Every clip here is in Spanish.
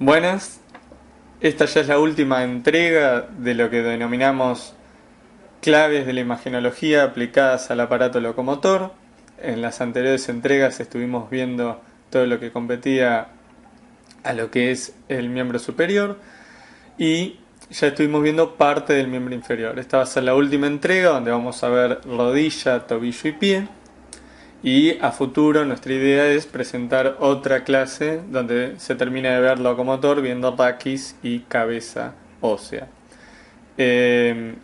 Buenas, esta ya es la última entrega de lo que denominamos claves de la imagenología aplicadas al aparato locomotor. En las anteriores entregas estuvimos viendo todo lo que competía a lo que es el miembro superior y ya estuvimos viendo parte del miembro inferior. Esta va a ser la última entrega donde vamos a ver rodilla, tobillo y pie. Y a futuro nuestra idea es presentar otra clase donde se termine de ver locomotor viendo raquis y cabeza ósea. Eh,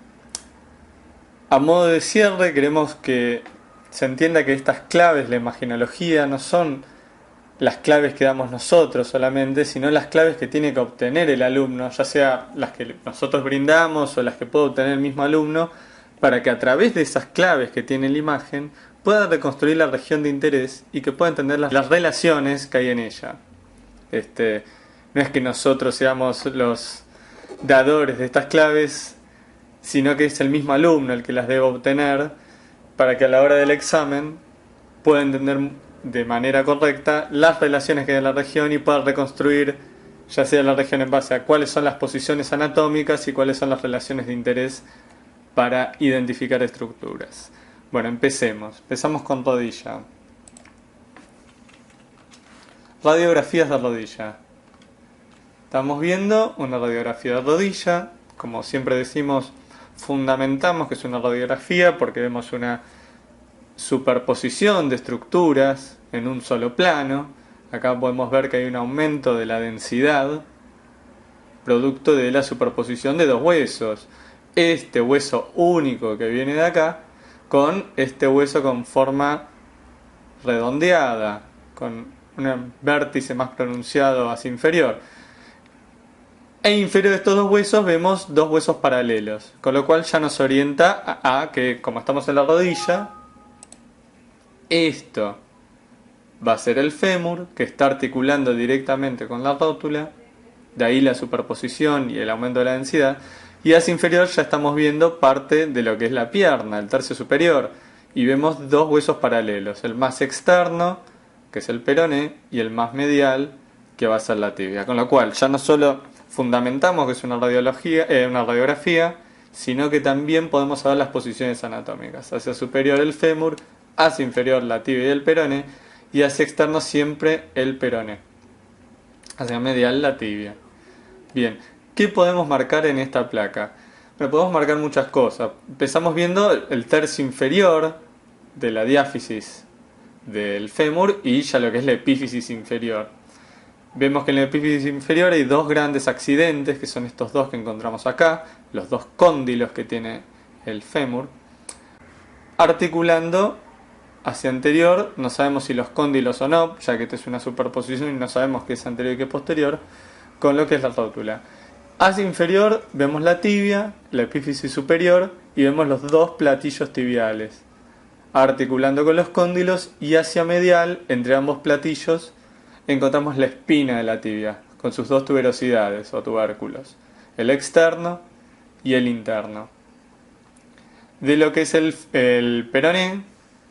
a modo de cierre queremos que se entienda que estas claves, la imagenología, no son las claves que damos nosotros solamente, sino las claves que tiene que obtener el alumno, ya sea las que nosotros brindamos o las que puede obtener el mismo alumno, para que a través de esas claves que tiene la imagen pueda reconstruir la región de interés y que pueda entender las relaciones que hay en ella. No es que nosotros seamos los dadores de estas claves, sino que es el mismo alumno el que las debe obtener para que a la hora del examen pueda entender de manera correcta las relaciones que hay en la región y pueda reconstruir ya sea la región en base a cuáles son las posiciones anatómicas y cuáles son las relaciones de interés para identificar estructuras. Bueno, empezamos con rodilla. Radiografías de rodilla. Estamos viendo una radiografía de rodilla. Como siempre decimos, fundamentamos que es una radiografía porque vemos una superposición de estructuras en un solo plano. Acá podemos ver que hay un aumento de la densidad producto de la superposición de dos huesos. Este hueso único que viene de acá con este hueso con forma redondeada, con un vértice más pronunciado hacia inferior. E inferior de estos dos huesos vemos dos huesos paralelos, con lo cual ya nos orienta a que, como estamos en la rodilla, esto va a ser el fémur, que está articulando directamente con la rótula, de ahí la superposición y el aumento de la densidad, y hacia inferior ya estamos viendo parte de lo que es la pierna, el tercio superior, y vemos dos huesos paralelos, el más externo, que es el peroné, y el más medial, que va a ser la tibia, con lo cual ya no solo fundamentamos que es una radiografía, sino que también podemos saber las posiciones anatómicas, hacia superior el fémur, hacia inferior la tibia y el peroné, y hacia externo siempre el peroné, hacia medial la tibia. Bien, ¿qué podemos marcar en esta placa? Bueno, podemos marcar muchas cosas. Empezamos viendo el tercio inferior de la diáfisis del fémur y ya lo que es la epífisis inferior. Vemos que en la epífisis inferior hay dos grandes accidentes, que son estos dos que encontramos acá, los dos cóndilos que tiene el fémur, articulando hacia anterior. No sabemos si los cóndilos o no, ya que esta es una superposición y no sabemos qué es anterior y qué es posterior, con lo que es la rótula. Hacia inferior vemos la tibia, la epífisis superior y vemos los dos platillos tibiales, articulando con los cóndilos, y hacia medial, entre ambos platillos, encontramos la espina de la tibia, con sus dos tuberosidades o tubérculos, el externo y el interno. De lo que es el peroné,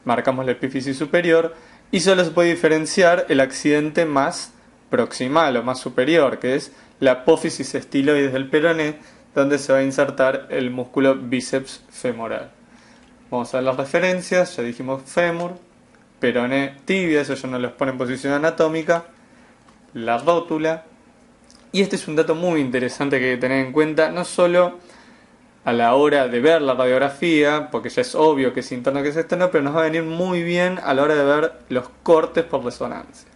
marcamos la epífisis superior y solo se puede diferenciar el accidente más proximal o más superior, que es la apófisis estiloides del peroné, donde se va a insertar el músculo bíceps femoral. Vamos a ver las referencias, ya dijimos fémur, peroné, tibia, eso ya nos los pone en posición anatómica, la rótula. Y este es un dato muy interesante que hay que tener en cuenta, no solo a la hora de ver la radiografía, porque ya es obvio que es interno que es externo, pero nos va a venir muy bien a la hora de ver los cortes por resonancia.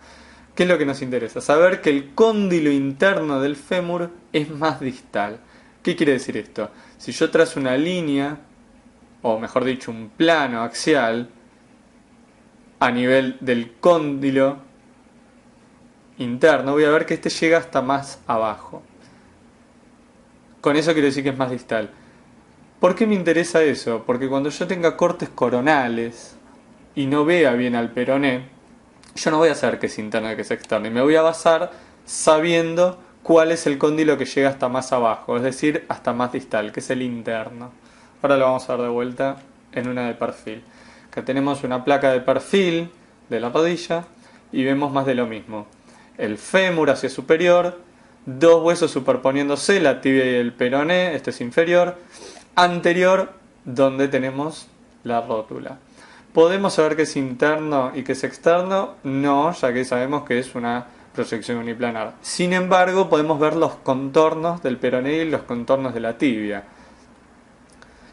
¿Qué es lo que nos interesa? Saber que el cóndilo interno del fémur es más distal. ¿Qué quiere decir esto? Si yo trazo una línea, o mejor dicho un plano axial, a nivel del cóndilo interno, voy a ver que este llega hasta más abajo. Con eso quiero decir que es más distal. ¿Por qué me interesa eso? Porque cuando yo tenga cortes coronales y no vea bien al peroné, yo no voy a saber qué es interno y qué es externo, y me voy a basar sabiendo cuál es el cóndilo que llega hasta más abajo, es decir, hasta más distal, que es el interno. Ahora lo vamos a ver de vuelta en una de perfil. Acá tenemos una placa de perfil de la rodilla y vemos más de lo mismo. El fémur hacia superior dos huesos superponiéndose, la tibia y el peroné, este es inferior, anterior, donde tenemos la rótula. ¿Podemos saber qué es interno y qué es externo? No, ya que sabemos que es una proyección uniplanar. Sin embargo, podemos ver los contornos del peroné y los contornos de la tibia.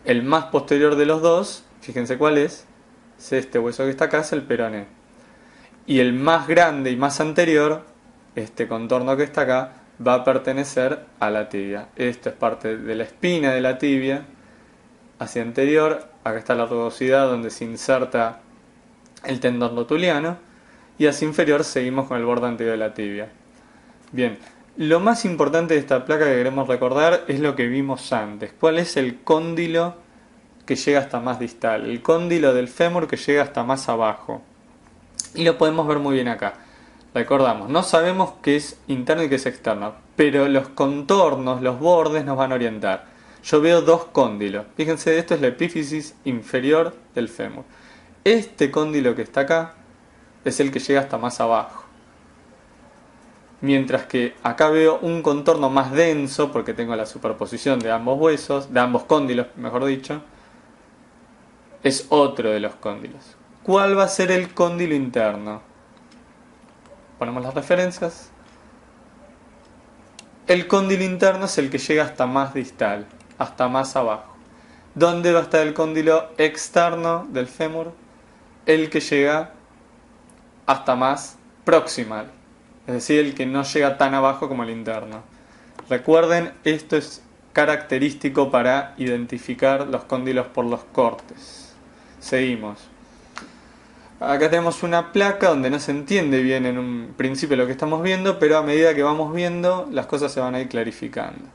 El más posterior de los dos, fíjense cuál es este hueso que está acá, es el peroné. Y el más grande y más anterior, este contorno que está acá, va a pertenecer a la tibia. Esto es parte de la espina de la tibia, hacia anterior, acá está la rugosidad donde se inserta el tendón rotuliano, y hacia inferior seguimos con el borde anterior de la tibia. Bien, lo más importante de esta placa que queremos recordar es lo que vimos antes. ¿Cuál es el cóndilo que llega hasta más distal? El cóndilo del fémur que llega hasta más abajo. Y lo podemos ver muy bien acá. Recordamos, no sabemos qué es interno y qué es externo, pero los contornos, los bordes nos van a orientar. Yo veo dos cóndilos. Fíjense, esto es la epífisis inferior del fémur. Este cóndilo que está acá es el que llega hasta más abajo. Mientras que acá veo un contorno más denso, porque tengo la superposición de ambos huesos, de ambos cóndilos, mejor dicho, es otro de los cóndilos. ¿Cuál va a ser el cóndilo interno? Ponemos las referencias. El cóndilo interno es el que llega hasta más distal, hasta más abajo. ¿Dónde va a estar el cóndilo externo del fémur? El que llega hasta más proximal, es decir, el que no llega tan abajo como el interno. Recuerden, esto es característico para identificar los cóndilos por los cortes. Seguimos. Acá tenemos una placa donde no se entiende bien en un principio lo que estamos viendo, pero a medida que vamos viendo las cosas se van a ir clarificando.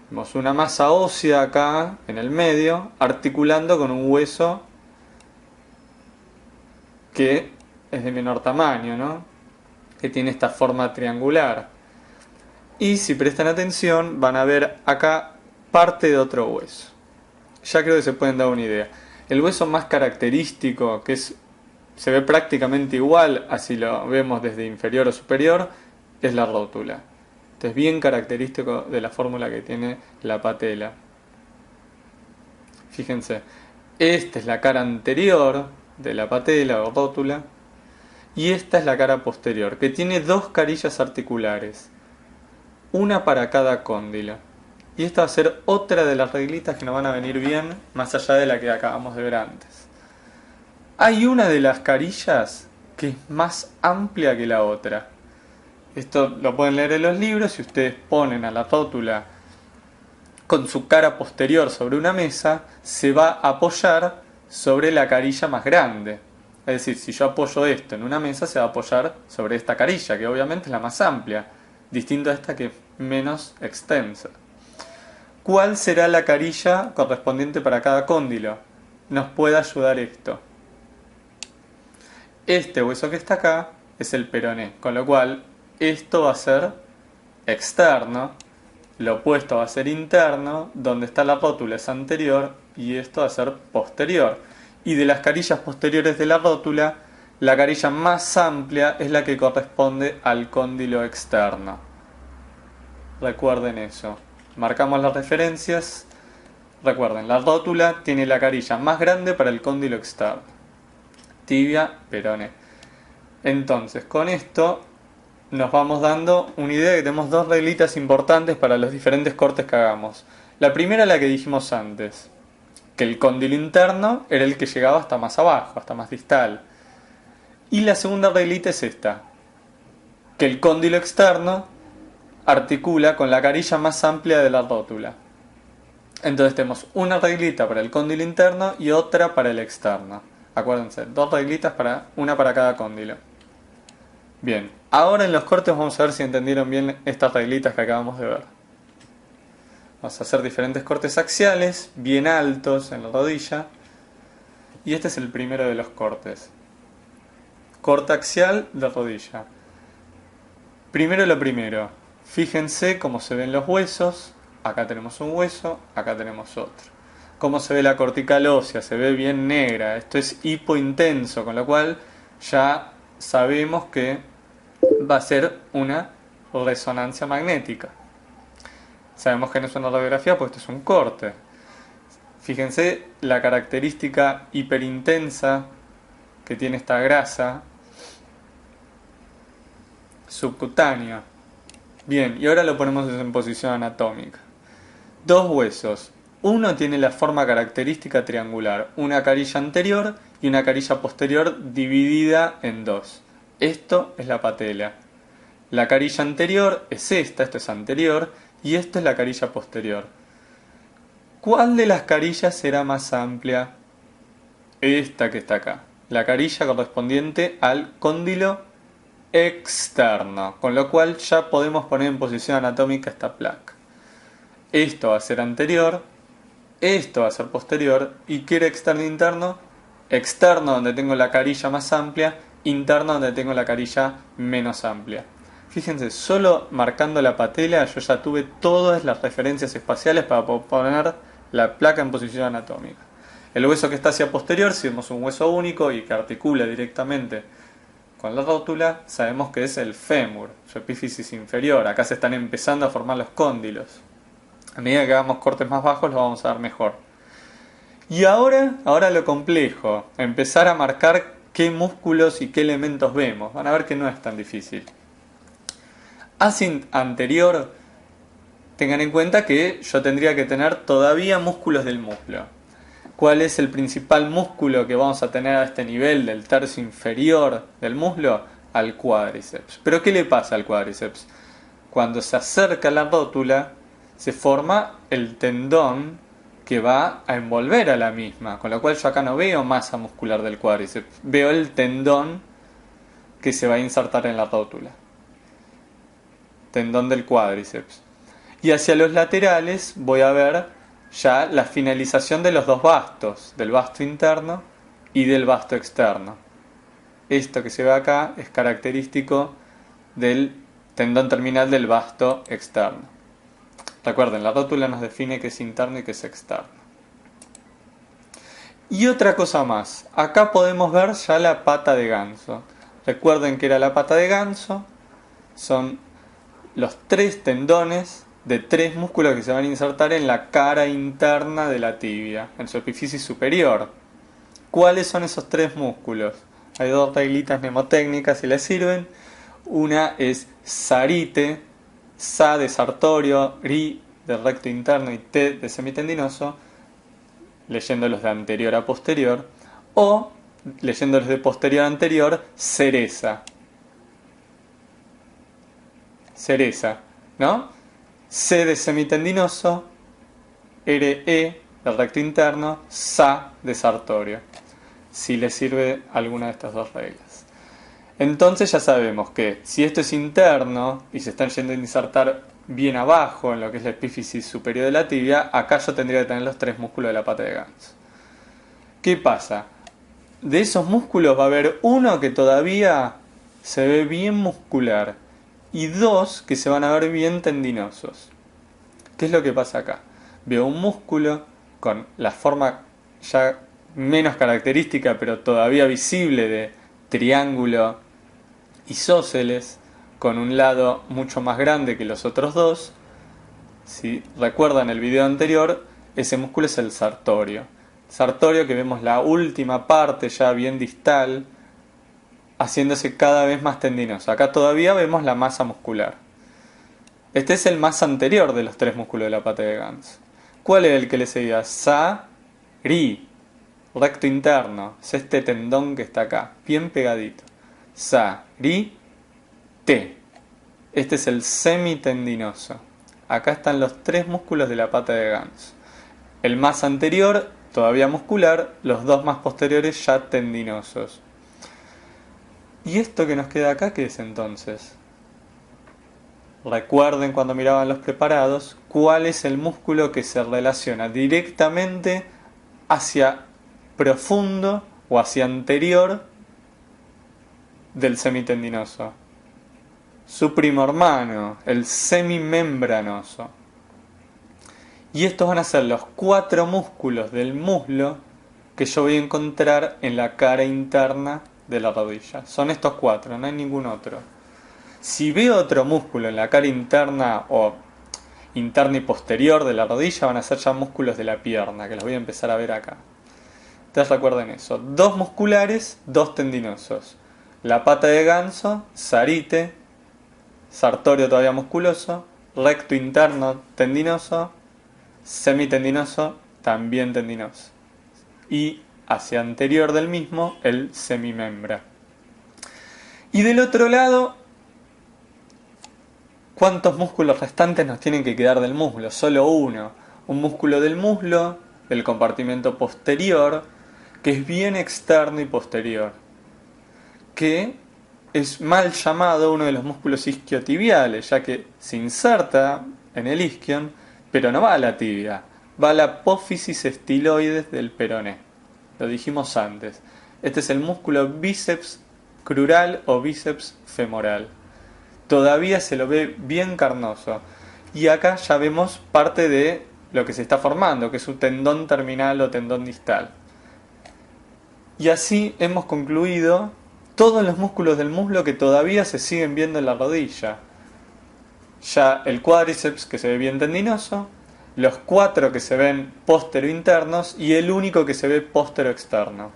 Tenemos una masa ósea acá en el medio, articulando con un hueso que es de menor tamaño, ¿no? Que tiene esta forma triangular. Y si prestan atención van a ver acá parte de otro hueso. Ya creo que se pueden dar una idea. El hueso más característico, que se ve prácticamente igual a si lo vemos desde inferior o superior, es la rótula. Esto es bien característico de la fórmula que tiene la patela. Fíjense, esta es la cara anterior de la patela o rótula, y esta es la cara posterior, que tiene dos carillas articulares, una para cada cóndilo. Y esta va a ser otra de las reglitas que nos van a venir bien, más allá de la que acabamos de ver antes. Hay una de las carillas que es más amplia que la otra. Esto lo pueden leer en los libros. Si ustedes ponen a la rótula con su cara posterior sobre una mesa, se va a apoyar sobre la carilla más grande. Es decir, si yo apoyo esto en una mesa, se va a apoyar sobre esta carilla, que obviamente es la más amplia, distinto a esta que es menos extensa. ¿Cuál será la carilla correspondiente para cada cóndilo? Nos puede ayudar esto. Este hueso que está acá es el peroné, con lo cual esto va a ser externo, lo opuesto va a ser interno, donde está la rótula es anterior y esto va a ser posterior. Y de las carillas posteriores de la rótula, la carilla más amplia es la que corresponde al cóndilo externo. Recuerden eso. Marcamos las referencias. Recuerden, la rótula tiene la carilla más grande para el cóndilo externo. Tibia, peroné. Entonces, con esto nos vamos dando una idea de que tenemos dos reglitas importantes para los diferentes cortes que hagamos. La primera es la que dijimos antes, que el cóndilo interno era el que llegaba hasta más abajo, hasta más distal. Y la segunda reglita es esta, que el cóndilo externo articula con la carilla más amplia de la rótula. Entonces tenemos una reglita para el cóndilo interno y otra para el externo. Acuérdense, dos reglitas, una para cada cóndilo. Bien, ahora en los cortes vamos a ver si entendieron bien estas reglitas que acabamos de ver. Vamos a hacer diferentes cortes axiales, bien altos en la rodilla. Y este es el primero de los cortes. Corte axial de rodilla. Primero lo primero. Fíjense cómo se ven los huesos. Acá tenemos un hueso, acá tenemos otro. Cómo se ve la cortical ósea, se ve bien negra. Esto es hipointenso, con lo cual ya sabemos que va a ser una resonancia magnética. Sabemos que no es una radiografía, pues esto es un corte. Fíjense la característica hiperintensa que tiene esta grasa subcutánea. Bien, y ahora lo ponemos en posición anatómica. Dos huesos. Uno tiene la forma característica triangular, una carilla anterior y una carilla posterior dividida en dos. Esto es la patela. La carilla anterior es esta, esto es anterior, y esto es la carilla posterior. ¿Cuál de las carillas será más amplia? Esta que está acá. La carilla correspondiente al cóndilo externo, con lo cual ya podemos poner en posición anatómica esta placa. Esto va a ser anterior, esto va a ser posterior, y ¿qué era externo e interno? Externo donde tengo la carilla más amplia, interno donde tengo la carilla menos amplia. Fíjense, solo marcando la patela yo ya tuve todas las referencias espaciales para poner la placa en posición anatómica. El hueso que está hacia posterior, si vemos un hueso único y que articula directamente con la rótula, sabemos que es el fémur, su epífisis inferior. Acá se están empezando a formar los cóndilos. A medida que hagamos cortes más bajos lo vamos a ver mejor. Y ahora lo complejo, empezar a marcar qué músculos y qué elementos vemos. Van a ver que no es tan difícil. Hacia anterior, tengan en cuenta que yo tendría que tener todavía músculos del muslo. ¿Cuál es el principal músculo que vamos a tener a este nivel del tercio inferior del muslo? Al cuádriceps. ¿Pero qué le pasa al cuádriceps? Cuando se acerca a la rótula, se forma el tendón que va a envolver a la misma, con lo cual yo acá no veo masa muscular del cuádriceps, veo el tendón que se va a insertar en la rótula. Tendón del cuádriceps. Y hacia los laterales voy a ver ya la finalización de los dos bastos, del basto interno y del basto externo. Esto que se ve acá es característico del tendón terminal del basto externo. Recuerden, la rótula nos define qué es interno y qué es externo. Y otra cosa más, acá podemos ver ya la pata de ganso. Recuerden que era la pata de ganso, son los tres tendones de tres músculos que se van a insertar en la cara interna de la tibia, en su epífisis superior. ¿Cuáles son esos tres músculos? Hay dos reglitas mnemotécnicas si les sirven. Una es sarite, sa de sartorio, ri de recto interno y te de semitendinoso, leyéndolos de anterior a posterior, o leyéndolos de posterior a anterior, cereza. Cereza, ¿no? C de semitendinoso, RE del recto interno, SA de sartorio. Si les sirve alguna de estas dos reglas. Entonces ya sabemos que si esto es interno y se están yendo a insertar bien abajo en lo que es la epífisis superior de la tibia, acá yo tendría que tener los tres músculos de la pata de ganso. ¿Qué pasa? De esos músculos va a haber uno que todavía se ve bien muscular y dos que se van a ver bien tendinosos. ¿Qué es lo que pasa acá? Veo un músculo con la forma ya menos característica pero todavía visible de triángulo isósceles, con un lado mucho más grande que los otros dos. Si recuerdan el video anterior, ese músculo es el sartorio. Sartorio que vemos la última parte ya bien distal, haciéndose cada vez más tendinoso. Acá todavía vemos la masa muscular. Este es el más anterior de los tres músculos de la pata de ganso. ¿Cuál es el que le seguía? Sa, ri, recto interno. Es este tendón que está acá, bien pegadito. Sa, ri, te. Este es el semitendinoso. Acá están los tres músculos de la pata de ganso. El más anterior, todavía muscular, los dos más posteriores ya tendinosos. ¿Y esto que nos queda acá qué es entonces? Recuerden cuando miraban los preparados, cuál es el músculo que se relaciona directamente hacia profundo o hacia anterior del semitendinoso. Su primo hermano, el semimembranoso. Y estos van a ser los cuatro músculos del muslo que yo voy a encontrar en la cara interna de la rodilla. Son estos cuatro, no hay ningún otro. Si veo otro músculo en la cara interna o interna y posterior de la rodilla, van a ser ya músculos de la pierna, que los voy a empezar a ver acá. Entonces recuerden eso, 2 musculares, 2 tendinosos. La pata de ganso, sarite, sartorio todavía musculoso, recto interno tendinoso, semitendinoso, también tendinoso. Y hacia anterior del mismo, el semimembra. Y del otro lado, ¿cuántos músculos restantes nos tienen que quedar del muslo? Solo uno. Un músculo del muslo, del compartimento posterior, que es bien externo y posterior, que es mal llamado uno de los músculos isquiotibiales, ya que se inserta en el isquion, pero no va a la tibia, va a la apófisis estiloides del peroné. Lo dijimos antes. Este es el músculo bíceps crural o bíceps femoral. Todavía se lo ve bien carnoso. Y acá ya vemos parte de lo que se está formando, que es un tendón terminal o tendón distal. Y así hemos concluido todos los músculos del muslo que todavía se siguen viendo en la rodilla. Ya el cuádriceps, que se ve bien tendinoso, los 4 que se ven póstero internos y el único que se ve póstero externo.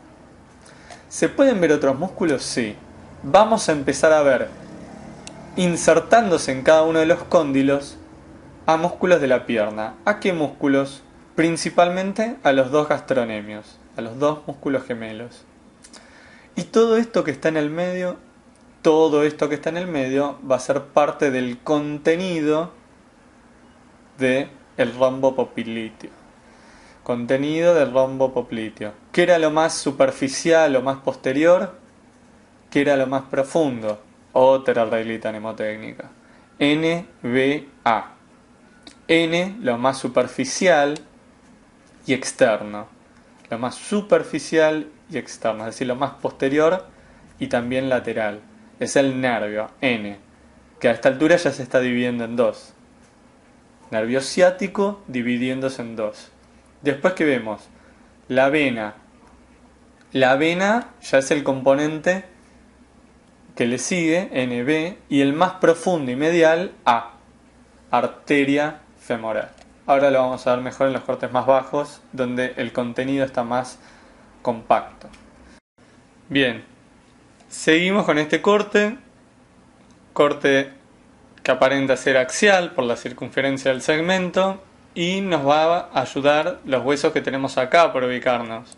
¿Se pueden ver otros músculos? Sí. Vamos a empezar a ver, insertándose en cada uno de los cóndilos, a músculos de la pierna. ¿A qué músculos? Principalmente a los 2 gastronemios, a los 2 músculos gemelos. Y todo esto que está en el medio, va a ser parte del contenido del rombo popliteo. Contenido del rombo popliteo. ¿Qué era lo más superficial, lo más posterior? ¿Qué era lo más profundo? Otra reglita mnemotécnica. NBA. N, lo más superficial y externo. Lo más superficial y externo, es decir, lo más posterior y también lateral. Es el nervio, N, que a esta altura ya se está dividiendo en 2. Nervio ciático dividiéndose en 2. Después que vemos la vena. La vena ya es el componente que le sigue, NB, y el más profundo y medial, A, arteria femoral. Ahora lo vamos a ver mejor en los cortes más bajos, donde el contenido está más compacto. Bien, seguimos con este corte que aparenta ser axial por la circunferencia del segmento, y nos va a ayudar los huesos que tenemos acá por ubicarnos.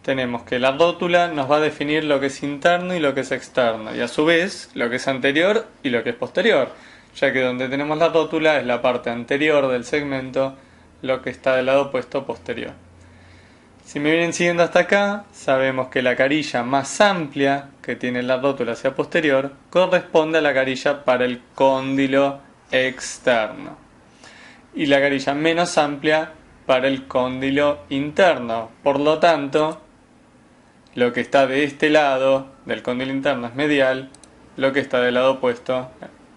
Tenemos que la rótula nos va a definir lo que es interno y lo que es externo, y a su vez lo que es anterior y lo que es posterior, ya que donde tenemos la rótula es la parte anterior del segmento, lo que está del lado opuesto posterior. Si me vienen siguiendo hasta acá, sabemos que la carilla más amplia que tiene la rótula hacia posterior corresponde a la carilla para el cóndilo externo, y la carilla menos amplia para el cóndilo interno. Por lo tanto, lo que está de este lado del cóndilo interno es medial, lo que está del lado opuesto,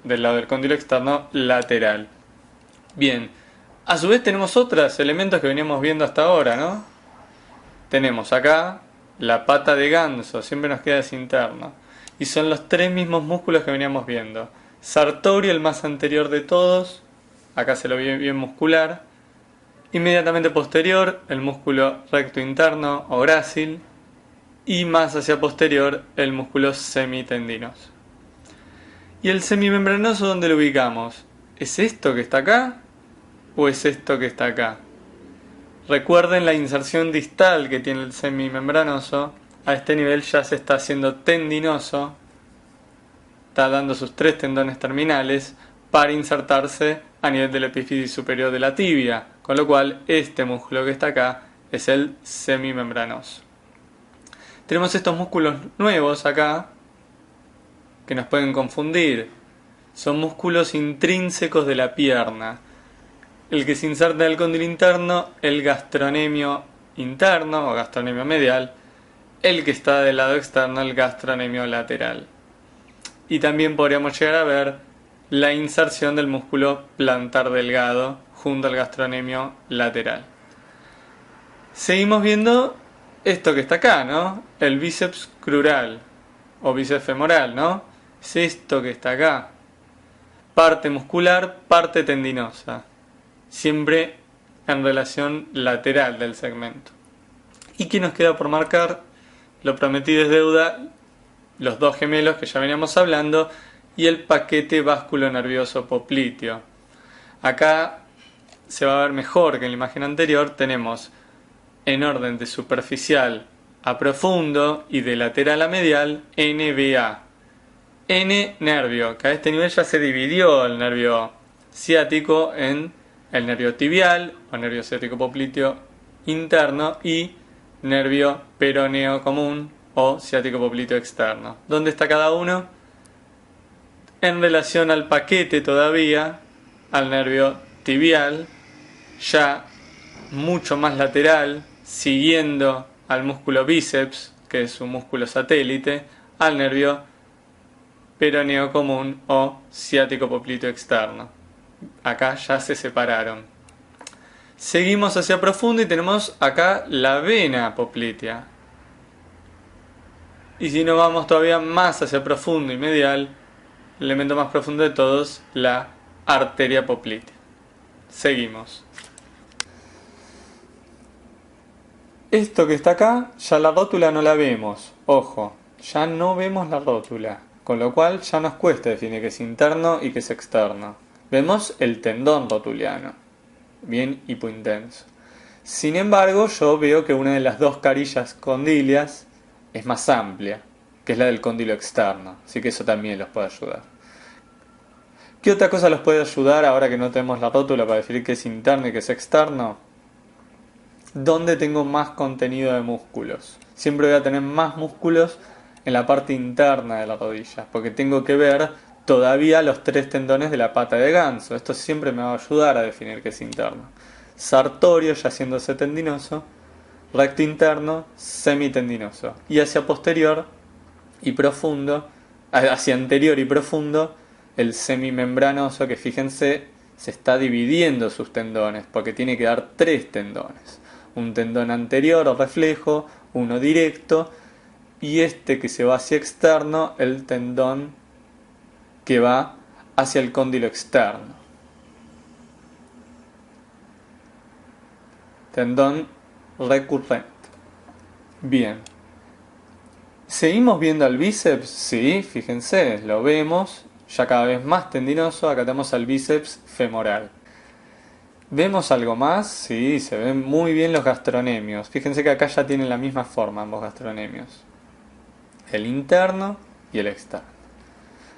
del lado del cóndilo externo, lateral. Bien, a su vez tenemos otros elementos que veníamos viendo hasta ahora, ¿no? Tenemos acá la pata de ganso, siempre nos queda ese interno. Y son los 3 mismos músculos que veníamos viendo. Sartorio, el más anterior de todos, acá se lo ve bien muscular. Inmediatamente posterior, el músculo recto interno o grácil. Y más hacia posterior, el músculo semitendinoso. ¿Y el semimembranoso dónde lo ubicamos? ¿Es esto que está acá o es esto que está acá? Recuerden la inserción distal que tiene el semimembranoso. A este nivel ya se está haciendo tendinoso. Está dando sus 3 tendones terminales para insertarse a nivel de la epífisis superior de la tibia. Con lo cual, este músculo que está acá es el semimembranoso. Tenemos estos músculos nuevos acá que nos pueden confundir. Son músculos intrínsecos de la pierna. El que se inserta en el cóndilo interno, el gastrocnemio interno o gastrocnemio medial. El que está del lado externo, el gastrocnemio lateral. Y también podríamos llegar a ver la inserción del músculo plantar delgado junto al gastrocnemio lateral. Seguimos viendo esto que está acá, ¿no? El bíceps crural o bíceps femoral, ¿no? es esto que está acá. Parte muscular, parte tendinosa. Siempre en relación lateral del segmento. ¿Y qué nos queda por marcar? Lo prometido es deuda, los dos gemelos que ya veníamos hablando y el paquete vasculonervioso popliteo. Acá se va a ver mejor que en la imagen anterior. Tenemos en orden de superficial a profundo y de lateral a medial NBA. N nervio, que a este nivel ya se dividió el nervio ciático en el nervio tibial o nervio ciático popliteo interno y nervio peroneo común o ciático popliteo externo. ¿Dónde está cada uno? En relación al paquete todavía, al nervio tibial, ya mucho más lateral, siguiendo al músculo bíceps, que es un músculo satélite, al nervio peroneo común o ciático popliteo externo. Acá ya se separaron. Seguimos hacia profundo y tenemos acá la vena poplitea. Y si nos vamos todavía más hacia profundo y medial, el elemento más profundo de todos, la arteria poplitea. Seguimos. Esto que está acá, ya la rótula no la vemos. Ojo, ya no vemos la rótula. Con lo cual ya nos cuesta definir qué es interno y qué es externo. Vemos el tendón rotuliano, bien hipointenso. Sin embargo, yo veo que una de las dos carillas condilias es más amplia, que es la del cóndilo externo. Así que eso también los puede ayudar. ¿Qué otra cosa los puede ayudar ahora que no tenemos la rótula para definir qué es interno y qué es externo? ¿Dónde tengo más contenido de músculos? Siempre voy a tener más músculos en la parte interna de la rodilla, porque tengo que ver todavía los 3 tendones de la pata de ganso. Esto siempre me va a ayudar a definir qué es interno. Sartorio, ya haciéndose tendinoso, recto interno, semitendinoso. Y hacia posterior y profundo, hacia anterior y profundo, el semimembranoso, que fíjense, se está dividiendo sus tendones, porque tiene que dar 3 tendones. Un tendón anterior o reflejo, uno directo, y este que se va hacia externo, el tendón que va hacia el cóndilo externo. Tendón recurrente. Bien. ¿Seguimos viendo al bíceps? Sí, fíjense, lo vemos, ya cada vez más tendinoso. Acá tenemos al bíceps femoral. ¿Vemos algo más? Sí, se ven muy bien los gastronemios. Fíjense que acá ya tienen la misma forma ambos gastronemios. El interno y el externo.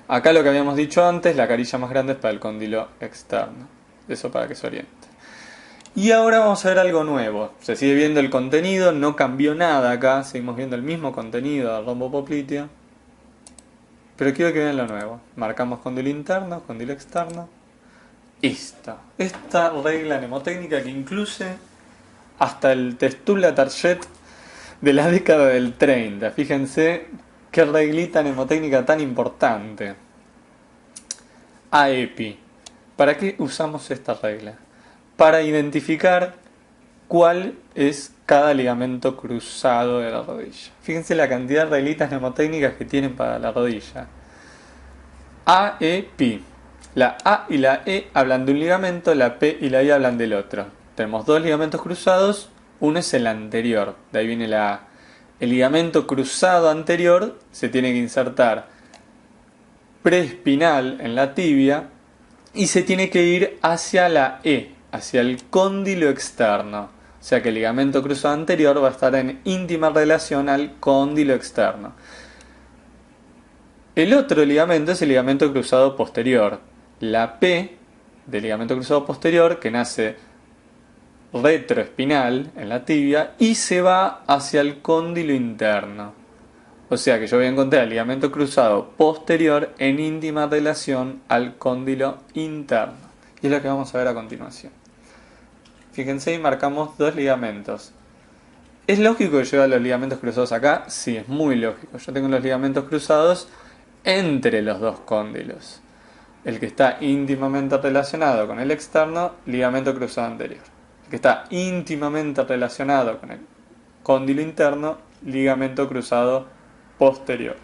Acá lo que habíamos dicho antes, la carilla más grande es para el cóndilo externo. Eso para que se oriente. Y ahora vamos a ver algo nuevo. Se sigue viendo el contenido, no cambió nada acá. Seguimos viendo el mismo contenido del rombo popliteo. Pero quiero que vean lo nuevo. Marcamos cóndilo interno, cóndilo externo. Esta regla mnemotécnica que incluye hasta el Testula Target de la década del 30. Fíjense qué reglita mnemotécnica tan importante. AEPI. ¿Para qué usamos esta regla? Para identificar cuál es cada ligamento cruzado de la rodilla. Fíjense la cantidad de reglitas mnemotécnicas que tienen para la rodilla. AEPI. La A y la E hablan de un ligamento, la P y la I hablan del otro. Tenemos 2 ligamentos cruzados, uno es el anterior, de ahí viene la A. El ligamento cruzado anterior se tiene que insertar preespinal en la tibia y se tiene que ir hacia la E, hacia el cóndilo externo. O sea que el ligamento cruzado anterior va a estar en íntima relación al cóndilo externo. El otro ligamento es el ligamento cruzado posterior. La P del ligamento cruzado posterior, que nace retroespinal en la tibia y se va hacia el cóndilo interno. O sea que yo voy a encontrar el ligamento cruzado posterior en íntima relación al cóndilo interno. Y es lo que vamos a ver a continuación. Fíjense, y marcamos 2 ligamentos. ¿Es lógico que yo vea los ligamentos cruzados acá? Sí, es muy lógico. Yo tengo los ligamentos cruzados entre los 2 cóndilos. El que está íntimamente relacionado con el externo, ligamento cruzado anterior. El que está íntimamente relacionado con el cóndilo interno, ligamento cruzado posterior.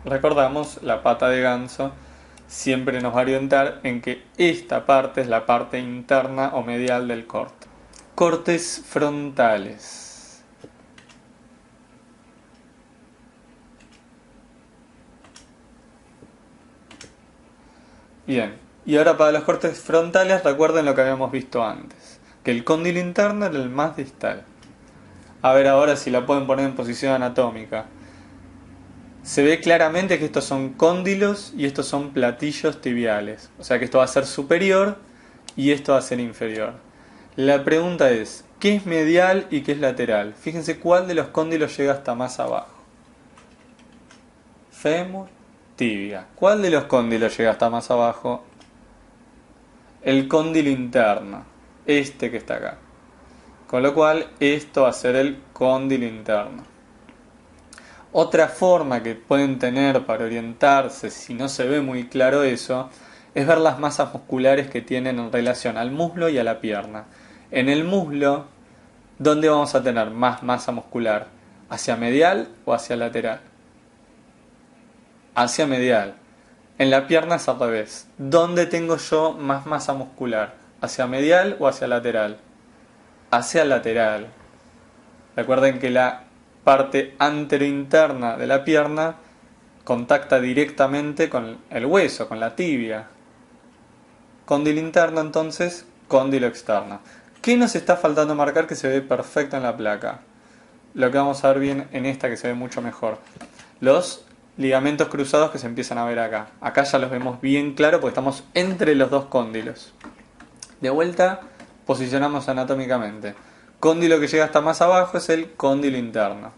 recordamos, la pata de ganso siempre nos va a orientar en que esta parte es la parte interna o medial del corte. Cortes frontales. Bien, y ahora para los cortes frontales recuerden lo que habíamos visto antes, que el cóndilo interno era el más distal. A ver ahora si la pueden poner en posición anatómica. Se ve claramente que estos son cóndilos y estos son platillos tibiales. O sea que esto va a ser superior y esto va a ser inferior. La pregunta es, ¿qué es medial y qué es lateral? Fíjense cuál de los cóndilos llega hasta más abajo. Fémur, tibia. ¿Cuál de los cóndilos llega hasta más abajo? El cóndilo interno. Este que está acá. Con lo cual, esto va a ser el cóndilo interno. Otra forma que pueden tener para orientarse, si no se ve muy claro eso, es ver las masas musculares que tienen en relación al muslo y a la pierna. En el muslo, ¿dónde vamos a tener más masa muscular? ¿Hacia medial o hacia lateral? Hacia medial. En la pierna es al revés. ¿Dónde tengo yo más masa muscular? ¿Hacia medial o hacia lateral? Hacia lateral. Recuerden que la parte anterointerna de la pierna contacta directamente con el hueso, con la tibia. Cóndilo interno entonces, cóndilo externo. ¿Qué nos está faltando marcar que se ve perfecto en la placa? Lo que vamos a ver bien en esta que se ve mucho mejor. Los ligamentos cruzados que se empiezan a ver acá. Acá ya los vemos bien claro porque estamos entre los dos cóndilos. De vuelta, posicionamos anatómicamente. Cóndilo que llega hasta más abajo es el cóndilo interno.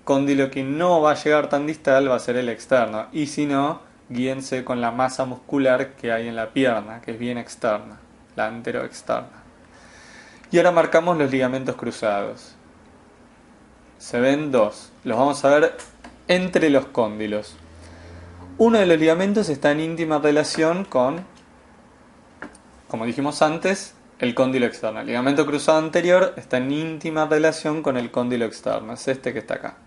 Cóndilo que no va a llegar tan distal va a ser el externo. Y si no, guíense con la masa muscular que hay en la pierna, que es bien externa, la anteroexterna. Y ahora marcamos los ligamentos cruzados. Se ven dos. Los vamos a ver entre los cóndilos. Uno de los ligamentos está en íntima relación con, como dijimos antes, el cóndilo externo. El ligamento cruzado anterior está en íntima relación con el cóndilo externo. Es este que está acá.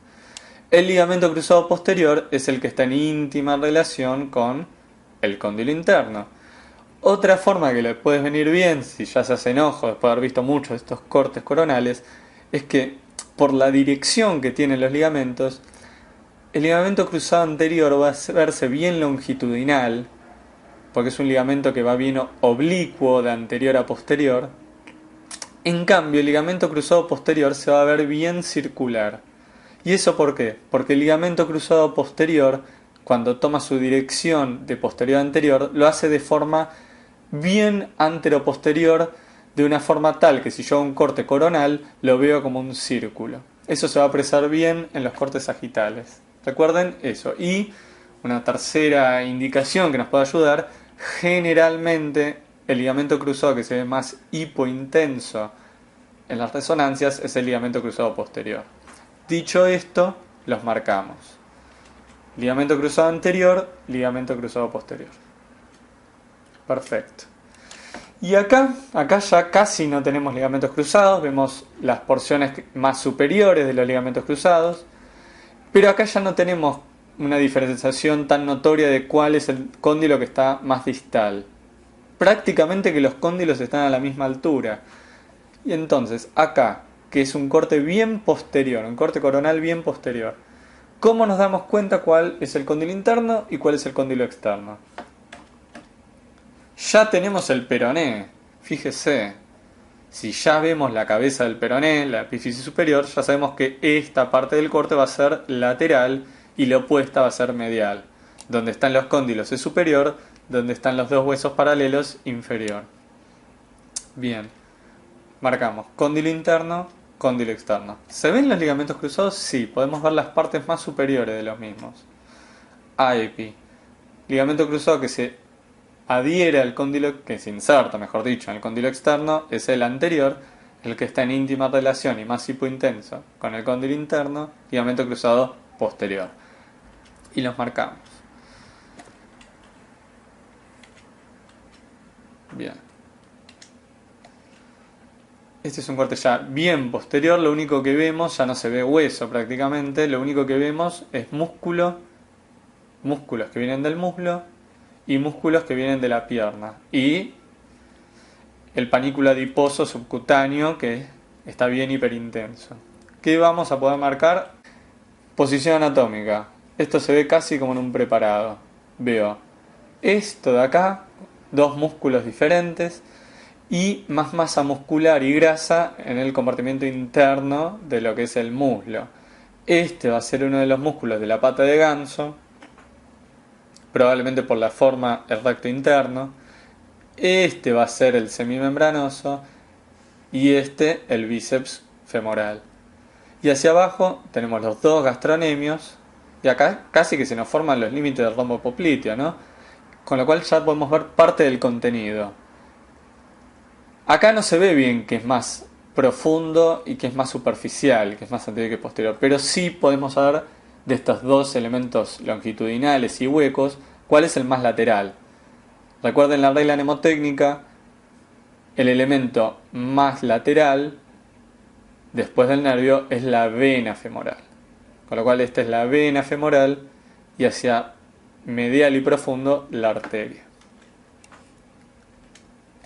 El ligamento cruzado posterior es el que está en íntima relación con el cóndilo interno. Otra forma que le puedes venir bien, si ya se hace enojo después de haber visto muchos de estos cortes coronales, es que por la dirección que tienen los ligamentos, el ligamento cruzado anterior va a verse bien longitudinal, porque es un ligamento que va bien oblicuo de anterior a posterior. En cambio, el ligamento cruzado posterior se va a ver bien circular. ¿Y eso por qué? Porque el ligamento cruzado posterior, cuando toma su dirección de posterior a anterior, lo hace de forma bien anteroposterior, de una forma tal que si yo hago un corte coronal, lo veo como un círculo. Eso se va a apreciar bien en los cortes sagitales. Recuerden eso. Y una tercera indicación que nos puede ayudar, generalmente el ligamento cruzado que se ve más hipointenso en las resonancias es el ligamento cruzado posterior. Dicho esto, los marcamos. Ligamento cruzado anterior, ligamento cruzado posterior. Perfecto. Y acá ya casi no tenemos ligamentos cruzados, vemos las porciones más superiores de los ligamentos cruzados, pero acá ya no tenemos una diferenciación tan notoria de cuál es el cóndilo que está más distal. Prácticamente que los cóndilos están a la misma altura. Y entonces, acá, que es un corte bien posterior, un corte coronal bien posterior, ¿cómo nos damos cuenta cuál es el cóndilo interno y cuál es el cóndilo externo? Ya tenemos el peroné, fíjese, si ya vemos la cabeza del peroné, la epífisis superior, ya sabemos que esta parte del corte va a ser lateral y la opuesta va a ser medial. Donde están los cóndilos es superior, donde están los dos huesos paralelos, inferior. Bien, marcamos cóndilo interno, cóndilo externo. ¿Se ven los ligamentos cruzados? Sí, podemos ver las partes más superiores de los mismos. AEPI, ligamento cruzado que se adhiere al cóndilo, que se inserta, mejor dicho, en el cóndilo externo, es el anterior, el que está en íntima relación y más hipointenso con el cóndilo interno, ligamento cruzado posterior. Y los marcamos. Bien. Este es un corte ya bien posterior, lo único que vemos, ya no se ve hueso prácticamente, lo único que vemos es músculo músculos que vienen del muslo y músculos que vienen de la pierna. Y el panículo adiposo subcutáneo que está bien hiperintenso. ¿Qué vamos a poder marcar? Posición anatómica. Esto se ve casi como en un preparado. Veo esto de acá, dos músculos diferentes y más masa muscular y grasa en el compartimiento interno de lo que es el muslo. Este va a ser uno de los músculos de la pata de ganso, probablemente por la forma el recto interno. Este va a ser el semimembranoso y este el bíceps femoral. Y hacia abajo tenemos los dos gastronemios y acá casi que se nos forman los límites del rombo popliteo, ¿no? Con lo cual ya podemos ver parte del contenido. Acá no se ve bien que es más profundo y que es más superficial, que es más anterior que posterior, pero sí podemos saber de estos dos elementos longitudinales y huecos cuál es el más lateral. Recuerden la regla mnemotécnica, el elemento más lateral después del nervio es la vena femoral. Con lo cual esta es la vena femoral y hacia medial y profundo la arteria.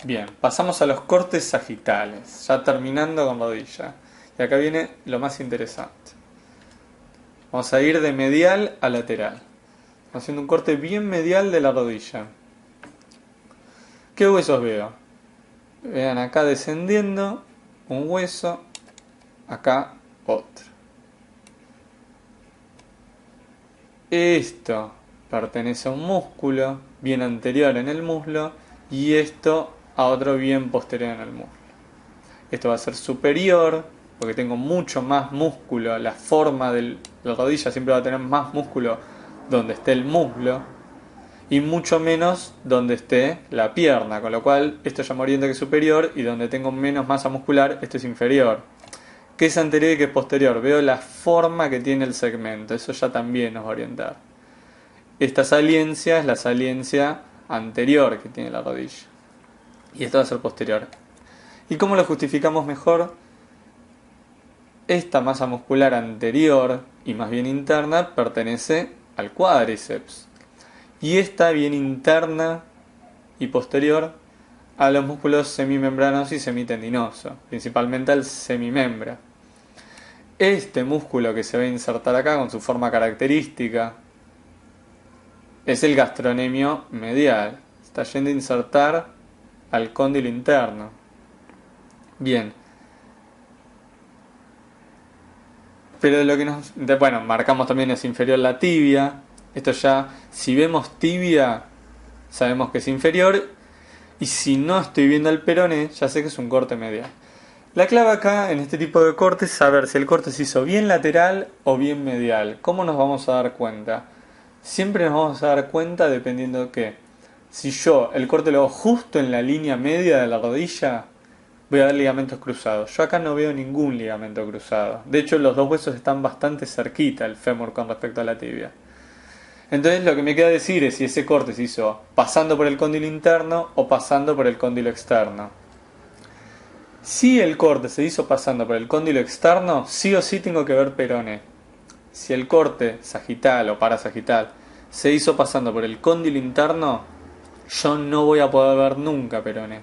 Bien, pasamos a los cortes sagitales, ya terminando con rodilla. Y acá viene lo más interesante. Vamos a ir de medial a lateral, haciendo un corte bien medial de la rodilla. ¿Qué huesos veo? Vean acá descendiendo un hueso, acá otro. Esto pertenece a un músculo bien anterior en el muslo y esto a otro bien posterior en el muslo. Esto va a ser superior porque tengo mucho más músculo. La forma de la rodilla siempre va a tener más músculo donde esté el muslo y mucho menos donde esté la pierna, con lo cual esto ya me orienta que es superior y donde tengo menos masa muscular esto es inferior. ¿Qué es anterior y qué es posterior? Veo la forma que tiene el segmento, eso ya también nos va a orientar. Esta saliencia es la saliencia anterior que tiene la rodilla y esto va a ser posterior. ¿Y cómo lo justificamos mejor? Esta masa muscular anterior y más bien interna pertenece al cuádriceps y esta bien interna y posterior a los músculos semimembranoso y semitendinoso, principalmente al semimembra. Este músculo que se va a insertar acá con su forma característica es el gastrocnemio medial. Está yendo a insertar al cóndilo interno. Bien. Pero lo que marcamos también es inferior la tibia. Esto ya, si vemos tibia, sabemos que es inferior. Y si no estoy viendo el peroné, ya sé que es un corte medial. La clave acá en este tipo de cortes es saber si el corte se hizo bien lateral o bien medial. ¿Cómo nos vamos a dar cuenta? Siempre nos vamos a dar cuenta dependiendo de qué. Si yo el corte lo hago justo en la línea media de la rodilla, voy a ver ligamentos cruzados. Yo acá no veo ningún ligamento cruzado. De hecho, los dos huesos están bastante cerquita, el fémur con respecto a la tibia. Entonces lo que me queda decir es si ese corte se hizo pasando por el cóndilo interno o pasando por el cóndilo externo. Si el corte se hizo pasando por el cóndilo externo, sí o sí tengo que ver peroné. Si el corte sagital o parasagital se hizo pasando por el cóndilo interno, yo no voy a poder ver nunca peroné.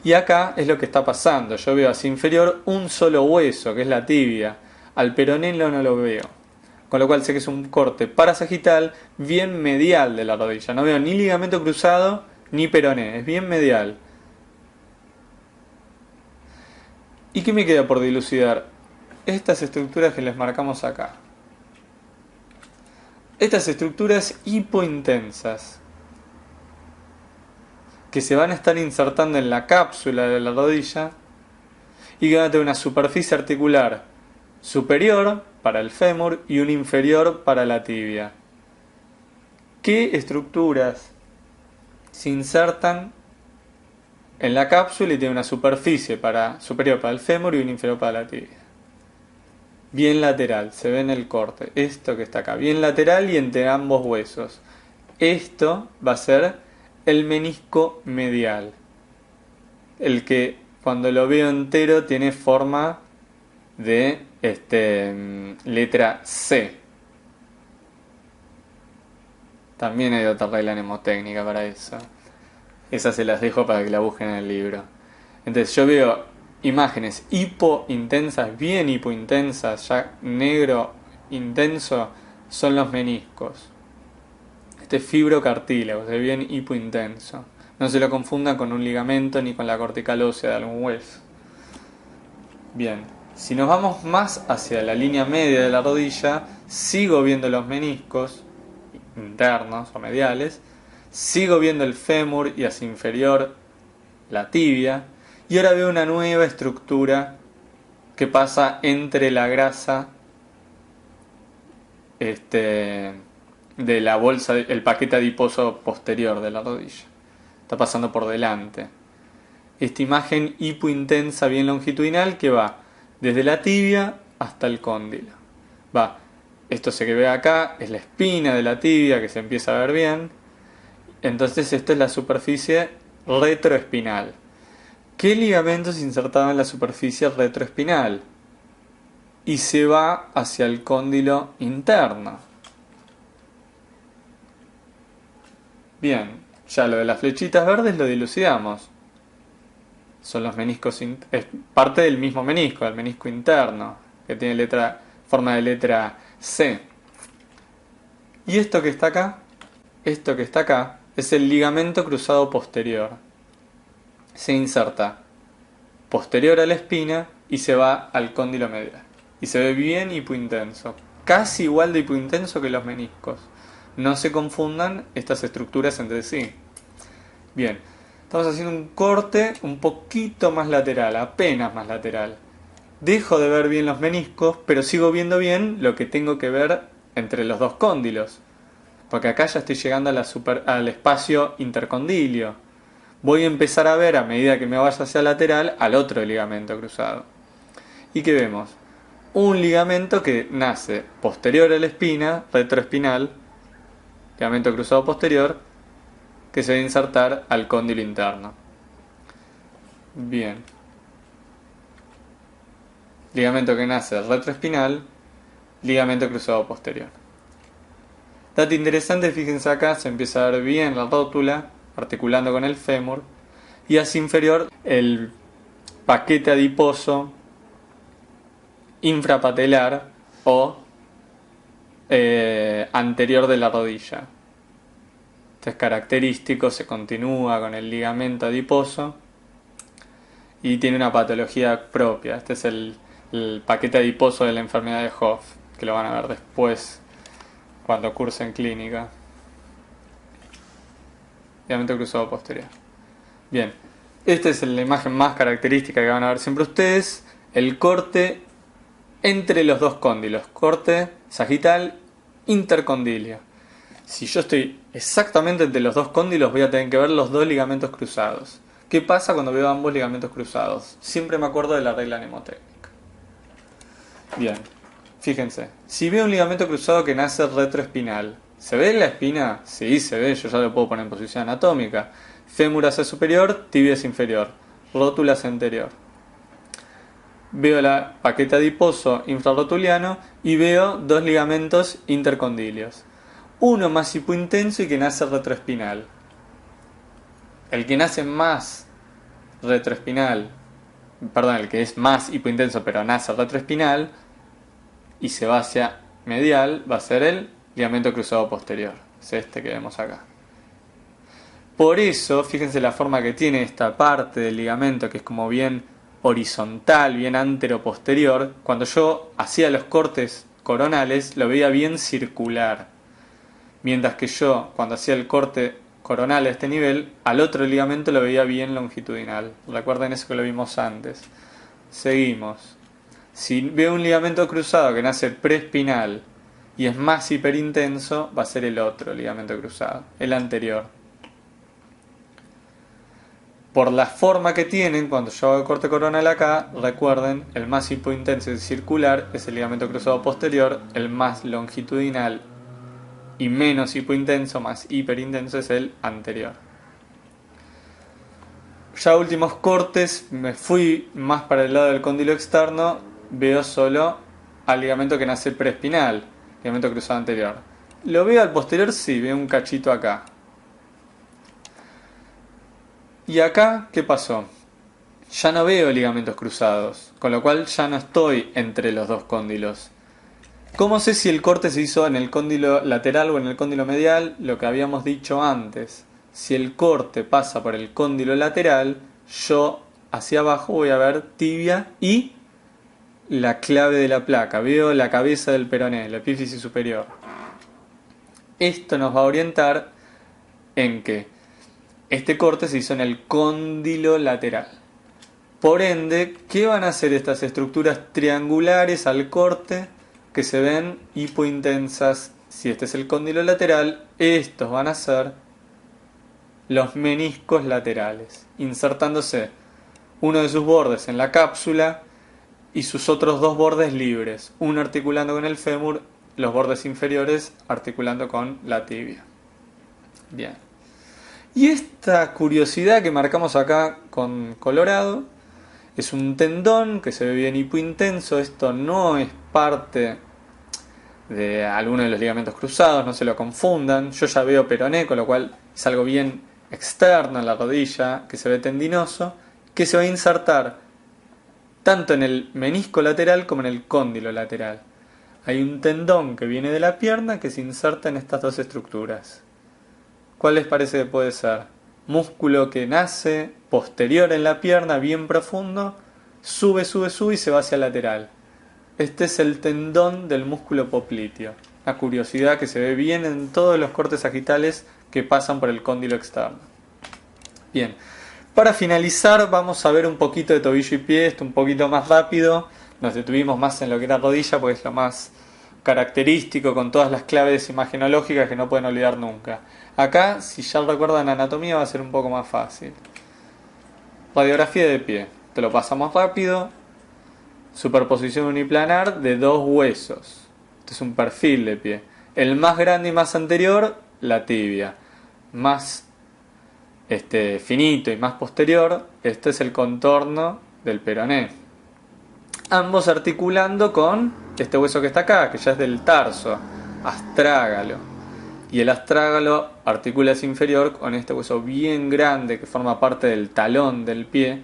Y acá es lo que está pasando. Yo veo hacia inferior un solo hueso, que es la tibia. Al peroné no lo veo. Con lo cual sé que es un corte parasagital bien medial de la rodilla. No veo ni ligamento cruzado ni peroné. Es bien medial. ¿Y qué me queda por dilucidar? Estas estructuras que les marcamos acá. Estas estructuras hipointensas que se van a estar insertando en la cápsula de la rodilla y que van a tener una superficie articular superior para el fémur y una inferior para la tibia. ¿Qué estructuras se insertan en la cápsula y tienen una superficie superior para el fémur y una inferior para la tibia? Bien lateral, se ve en el corte. Esto que está acá, bien lateral y entre ambos huesos. Esto va a ser el menisco medial. El que cuando lo veo entero tiene forma de letra C. También hay otra regla mnemotécnica para eso. Esas se las dejo para que la busquen en el libro. Entonces yo veo imágenes hipointensas, bien hipointensas, ya negro intenso, son los meniscos. Este fibrocartílago, es bien hipointenso. No se lo confundan con un ligamento ni con la cortical ósea de algún hueso. Bien, si nos vamos más hacia la línea media de la rodilla, sigo viendo los meniscos internos o mediales, sigo viendo el fémur y hacia inferior la tibia, y ahora veo una nueva estructura que pasa entre la grasa de la bolsa, el paquete adiposo posterior de la rodilla. Está pasando por delante. Esta imagen hipointensa bien longitudinal que va desde la tibia hasta el cóndilo. Esto se que ve acá es la espina de la tibia que se empieza a ver bien. Entonces esta es la superficie retroespinal. ¿Qué ligamento se insertaba en la superficie retroespinal? Y se va hacia el cóndilo interno. Bien, ya lo de las flechitas verdes lo dilucidamos. Son los meniscos, es parte del mismo menisco, el menisco interno, que tiene forma de letra C. Y esto que está acá, es el ligamento cruzado posterior. Se inserta posterior a la espina y se va al cóndilo medial. Y se ve bien hipointenso, casi igual de hipointenso que los meniscos. No se confundan estas estructuras entre sí. Bien, estamos haciendo un corte un poquito más lateral, apenas más lateral. Dejo de ver bien los meniscos, pero sigo viendo bien lo que tengo que ver entre los dos cóndilos. Porque acá ya estoy llegando al espacio intercondilio. Voy a empezar a ver, a medida que me vaya hacia lateral, al otro ligamento cruzado. ¿Y qué vemos? Un ligamento que nace posterior a la espina, retroespinal, ligamento cruzado posterior, que se va a insertar al cóndilo interno. Bien. Ligamento que nace retroespinal, ligamento cruzado posterior. Dato interesante, fíjense acá, se empieza a ver bien la rótula, articulando con el fémur, y hacia inferior el paquete adiposo infrapatelar o anterior de la rodilla. Este es característico, se continúa con el ligamento adiposo y tiene una patología propia. Este es el paquete adiposo de la enfermedad de Hoff, que lo van a ver después cuando cursen clínica. Ligamento cruzado posterior. Bien, esta es la imagen más característica que van a ver siempre ustedes, el corte entre los dos cóndilos, corte sagital intercondilio. Si yo estoy exactamente entre los dos cóndilos, voy a tener que ver los dos ligamentos cruzados. ¿Qué pasa cuando veo ambos ligamentos cruzados? Siempre me acuerdo de la regla mnemotécnica. Bien, fíjense, si veo un ligamento cruzado que nace retroespinal, ¿se ve la espina? Sí, se ve, yo ya lo puedo poner en posición anatómica. Fémur hacia superior, tibia hacia inferior, rótula hacia anterior. Veo la paquete adiposo infrarrotuliano y veo dos ligamentos intercondilios. Uno más hipointenso y que nace retroespinal. El que nace más retroespinal, el que es más hipointenso pero nace retroespinal y se va hacia medial, va a ser el ligamento cruzado posterior. Es este que vemos acá. Por eso, fíjense la forma que tiene esta parte del ligamento, que es como bien horizontal, bien antero-posterior. Cuando yo hacía los cortes coronales, lo veía bien circular. Mientras que yo, cuando hacía el corte coronal a este nivel, al otro ligamento lo veía bien longitudinal. Recuerden eso que lo vimos antes. Seguimos. Si veo un ligamento cruzado que nace preespinal y es más hiperintenso, va a ser el otro ligamento cruzado, el anterior. Por la forma que tienen, cuando yo hago el corte coronal acá, recuerden, el más hipointenso y circular es el ligamento cruzado posterior, el más longitudinal y menos hipointenso, más hiperintenso, es el anterior. Ya últimos cortes, me fui más para el lado del cóndilo externo, veo solo al ligamento que nace preespinal, ligamento cruzado anterior. ¿Lo veo al posterior? Sí, veo un cachito acá. ¿Y acá qué pasó? Ya no veo ligamentos cruzados, con lo cual ya no estoy entre los dos cóndilos. ¿Cómo sé si el corte se hizo en el cóndilo lateral o en el cóndilo medial? Lo que habíamos dicho antes. Si el corte pasa por el cóndilo lateral, yo hacia abajo voy a ver tibia y la clave de la placa. Veo la cabeza del peroné, la epífisis superior. Esto nos va a orientar en que este corte se hizo en el cóndilo lateral. Por ende, ¿qué van a hacer estas estructuras triangulares al corte que se ven hipointensas? Si este es el cóndilo lateral, estos van a ser los meniscos laterales, insertándose uno de sus bordes en la cápsula y sus otros dos bordes libres, uno articulando con el fémur, los bordes inferiores articulando con la tibia. Bien. Y esta curiosidad que marcamos acá con colorado es un tendón que se ve bien hipointenso. Esto no es parte de alguno de los ligamentos cruzados, no se lo confundan. Yo ya veo peroné, con lo cual es algo bien externo en la rodilla, que se ve tendinoso, que se va a insertar tanto en el menisco lateral como en el cóndilo lateral. Hay un tendón que viene de la pierna que se inserta en estas dos estructuras. ¿Cuál les parece que puede ser? Músculo que nace posterior en la pierna, bien profundo, sube y se va hacia el lateral. Este es el tendón del músculo popliteo. Una curiosidad que se ve bien en todos los cortes sagitales que pasan por el cóndilo externo. Bien, para finalizar vamos a ver un poquito de tobillo y pie, esto un poquito más rápido. Nos detuvimos más en lo que era rodilla porque es lo más característico con todas las claves imagenológicas que no pueden olvidar nunca. Acá, si ya recuerdan anatomía, va a ser un poco más fácil. Radiografía de pie, te lo pasamos rápido. Superposición uniplanar de dos huesos. Este es un perfil de pie. El más grande y más anterior, la tibia. Más finito y más posterior, este es el contorno del peroné. Ambos articulando con este hueso que está acá, que ya es del tarso, astrágalo. Y el astrágalo articula hacia inferior con este hueso bien grande que forma parte del talón del pie,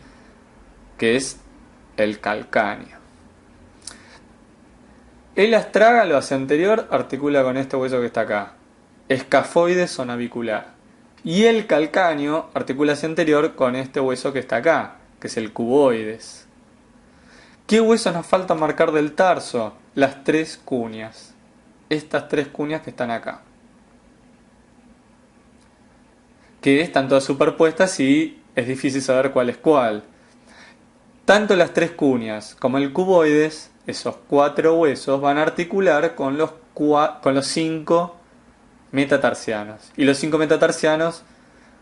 que es el calcáneo. El astrágalo hacia anterior articula con este hueso que está acá, escafoides o navicular. Y el calcáneo articula hacia anterior con este hueso que está acá, que es el cuboides. ¿Qué huesos nos falta marcar del tarso? Las tres cuñas. Estas tres cuñas que están acá. Que están todas superpuestas y es difícil saber cuál es cuál. Tanto las tres cuñas como el cuboides, esos cuatro huesos, van a articular con los cinco metatarsianos. Y los cinco metatarsianos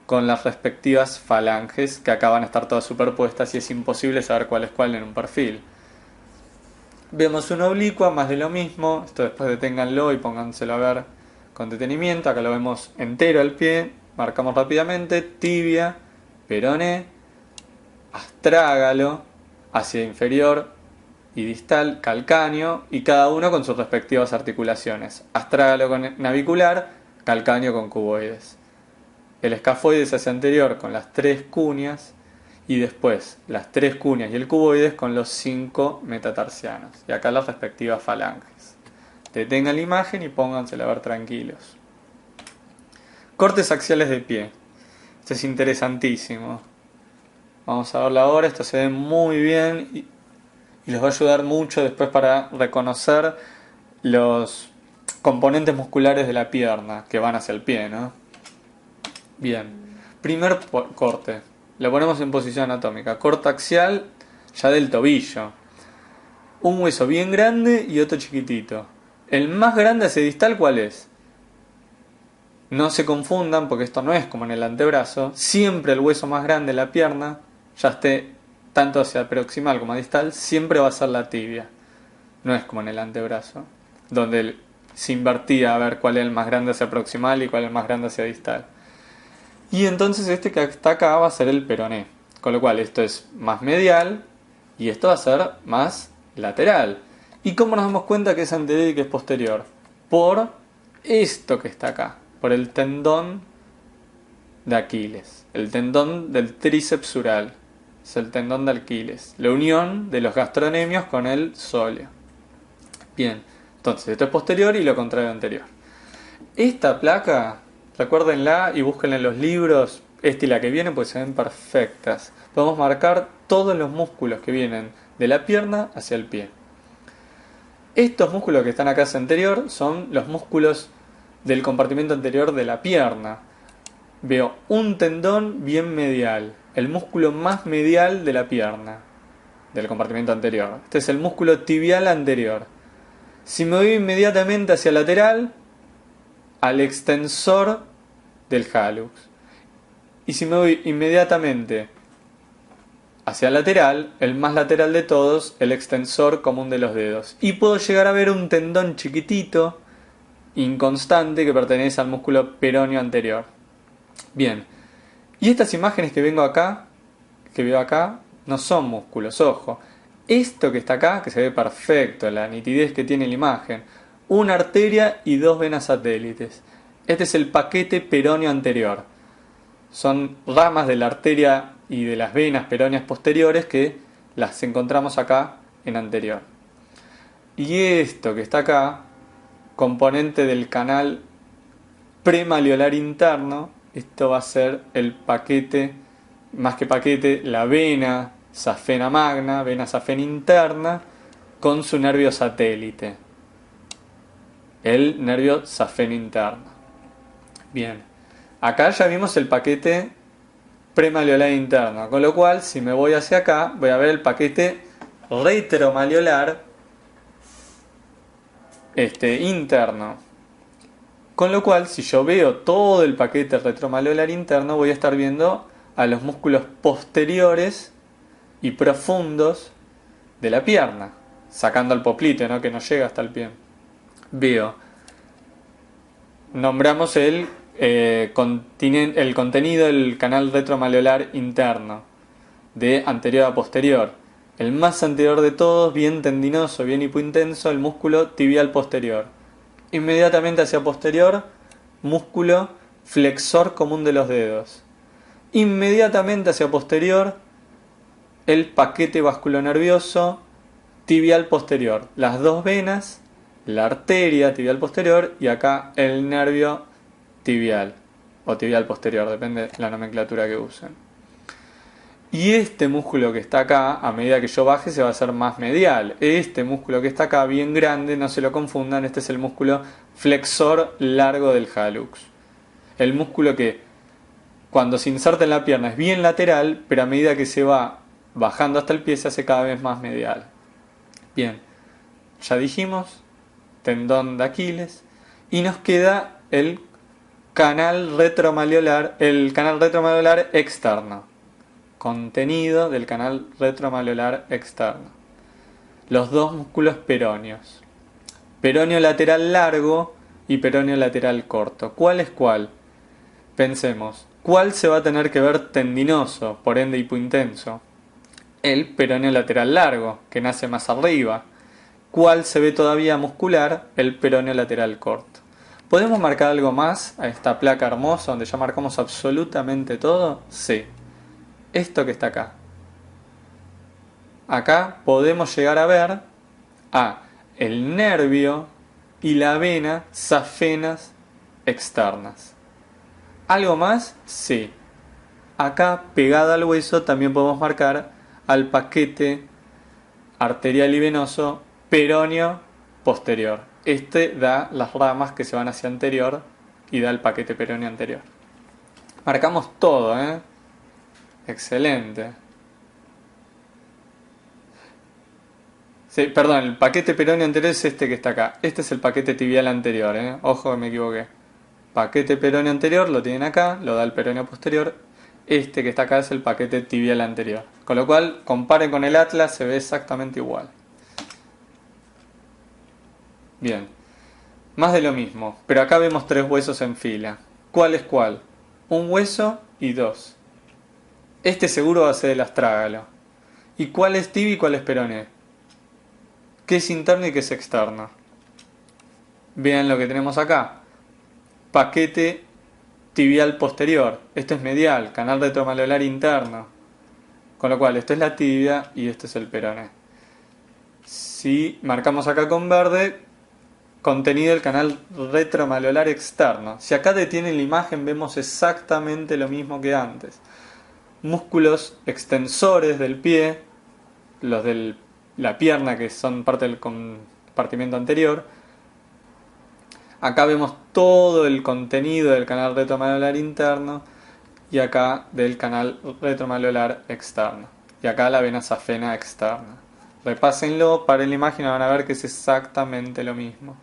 con las respectivas falanges, que acá van a estar todas superpuestas y es imposible saber cuál es cuál en un perfil. Vemos una oblicua, más de lo mismo. Esto después deténganlo y pónganselo a ver con detenimiento. Acá lo vemos entero al pie. Marcamos rápidamente tibia, peroné, astrágalo hacia inferior y distal, calcáneo, y cada uno con sus respectivas articulaciones. Astrágalo con navicular, calcáneo con cuboides. El escafoides hacia anterior con las tres cuñas y después las tres cuñas y el cuboides con los cinco metatarsianos. Y acá las respectivas falanges. Detengan la imagen y póngansela a ver tranquilos. Cortes axiales de pie. Esto es interesantísimo. Vamos a verlo ahora. Esto se ve muy bien y les va a ayudar mucho después para reconocer los componentes musculares de la pierna que van hacia el pie, ¿no? Bien. Primer corte. Lo ponemos en posición anatómica. Corte axial ya del tobillo. Un hueso bien grande y otro chiquitito. El más grande hacia distal, ¿cuál es? No se confundan porque esto no es como en el antebrazo. Siempre el hueso más grande de la pierna, ya esté tanto hacia proximal como distal, siempre va a ser la tibia. No es como en el antebrazo, donde se invertía a ver cuál es el más grande hacia proximal y cuál es el más grande hacia distal. Y entonces este que está acá va a ser el peroné. Con lo cual esto es más medial y esto va a ser más lateral. ¿Y cómo nos damos cuenta que es anterior y que es posterior? Por esto que está acá, por el tendón de Aquiles, el tendón del tríceps ural, es el tendón de Aquiles, la unión de los gastronemios con el sóleo. Bien, entonces esto es posterior y lo contrario anterior. Esta placa, recuérdenla y búsquenla en los libros, esta y la que viene, pues se ven perfectas. Podemos marcar todos los músculos que vienen de la pierna hacia el pie. Estos músculos que están acá hacia anterior son los músculos del compartimento anterior de la pierna. Veo un tendón bien medial, el músculo más medial de la pierna, del compartimento anterior. Este es el músculo tibial anterior. Si me voy inmediatamente hacia el lateral, al extensor del hallux. Y si me voy inmediatamente hacia el lateral, el más lateral de todos, el extensor común de los dedos. Y puedo llegar a ver un tendón chiquitito, inconstante, que pertenece al músculo peroneo anterior. Bien, y estas imágenes que veo acá, no son músculos, ojo. Esto que está acá, que se ve perfecto, la nitidez que tiene la imagen, una arteria y dos venas satélites. Este es el paquete peroneo anterior. Son ramas de la arteria y de las venas peroneas posteriores que las encontramos acá en anterior. Y esto que está acá, componente del canal premalleolar interno, esto va a ser el paquete, más que paquete, la vena safena magna, vena safena interna, con su nervio satélite, el nervio safeno interno. Bien, acá ya vimos el paquete premalleolar interno, con lo cual si me voy hacia acá voy a ver el paquete retromalleolar interno. Con lo cual, si yo veo todo el paquete retromalleolar interno, voy a estar viendo a los músculos posteriores y profundos de la pierna, sacando el poplite, ¿no? Que no llega hasta el pie. Veo. Nombramos el contenido del canal retromalleolar interno, de anterior a posterior. El más anterior de todos, bien tendinoso, bien hipointenso, el músculo tibial posterior. Inmediatamente hacia posterior, músculo flexor común de los dedos. Inmediatamente hacia posterior, el paquete vasculonervioso tibial posterior. Las dos venas, la arteria tibial posterior y acá el nervio tibial o tibial posterior, depende de la nomenclatura que usen. Y este músculo que está acá, a medida que yo baje, se va a hacer más medial. Este músculo que está acá, bien grande, no se lo confundan, este es el músculo flexor largo del hallux. El músculo que, cuando se inserta en la pierna, es bien lateral, pero a medida que se va bajando hasta el pie, se hace cada vez más medial. Bien, ya dijimos, tendón de Aquiles, y nos queda el canal retromalleolar externo. Contenido del canal retromalleolar externo. Los dos músculos peróneos. Peroneo lateral largo y peroneo lateral corto. ¿Cuál es cuál? Pensemos, ¿cuál se va a tener que ver tendinoso, por ende hipointenso? El peroneo lateral largo, que nace más arriba. ¿Cuál se ve todavía muscular? El peroneo lateral corto. ¿Podemos marcar algo más a esta placa hermosa donde ya marcamos absolutamente todo? Sí. Esto que está acá. Acá podemos llegar a ver el nervio y la vena safenas externas. ¿Algo más? Sí. Acá, pegada al hueso, también podemos marcar al paquete arterial y venoso peroneo posterior. Este da las ramas que se van hacia anterior y da el paquete peroneo anterior. Marcamos todo, ¿eh? Excelente. Sí, perdón, el paquete peroneo anterior es este que está acá. Este es el paquete tibial anterior, ¿eh? Ojo que me equivoqué. Paquete peroneo anterior lo tienen acá, lo da el peroneo posterior. Este que está acá es el paquete tibial anterior. Con lo cual, comparen con el atlas, se ve exactamente igual. Bien. Más de lo mismo, pero acá vemos tres huesos en fila. ¿Cuál es cuál? Un hueso y dos. Este seguro va a ser el astrágalo. ¿Y cuál es tibio y cuál es peroné? ¿Qué es interno y qué es externo? Vean lo que tenemos acá. paquete tibial posterior. Esto es medial, canal retromaleolar interno. Con lo cual, esto es la tibia y esto es el peroné. Si marcamos acá con verde, contenido del canal retromaleolar externo. Si acá detienen la imagen, vemos exactamente lo mismo que antes. Músculos extensores del pie, los de la pierna que son parte del compartimiento anterior. Acá vemos todo el contenido del canal retromaleolar interno y acá del canal retromaleolar externo. Y acá la vena safena externa. Repásenlo, paren la imagen y van a ver que es exactamente lo mismo.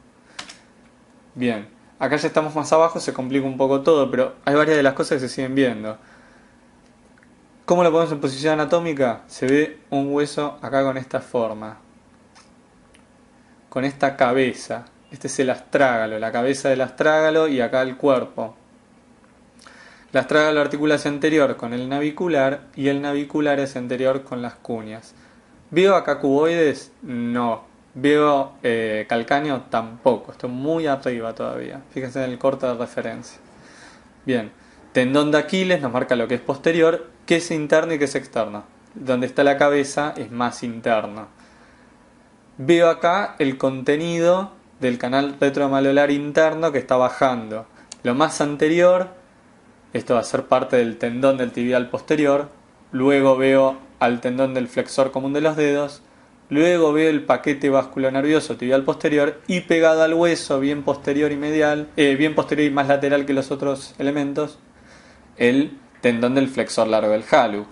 Bien, acá ya estamos más abajo, se complica un poco todo, pero hay varias de las cosas que se siguen viendo. ¿Cómo lo ponemos en posición anatómica? Se ve un hueso acá con esta forma, con esta cabeza. Este es el astrágalo, la cabeza del astrágalo y acá el cuerpo. El astrágalo articula hacia anterior con el navicular y el navicular hacia anterior con las cuñas. ¿Veo acá cuboides? No. ¿Veo calcáneo? Tampoco. Estoy muy arriba todavía. Fíjense en el corte de referencia. Bien. Tendón de Aquiles nos marca lo que es posterior, que es interno y que es externo. Donde está la cabeza es más interno. Veo acá el contenido del canal retromaleolar interno que está bajando. Lo más anterior, esto va a ser parte del tendón del tibial posterior. Luego veo al tendón del flexor común de los dedos. Luego veo el paquete vasculonervioso tibial posterior y pegado al hueso, bien posterior y medial, bien posterior y más lateral que los otros elementos, el tendón del flexor largo del hallux.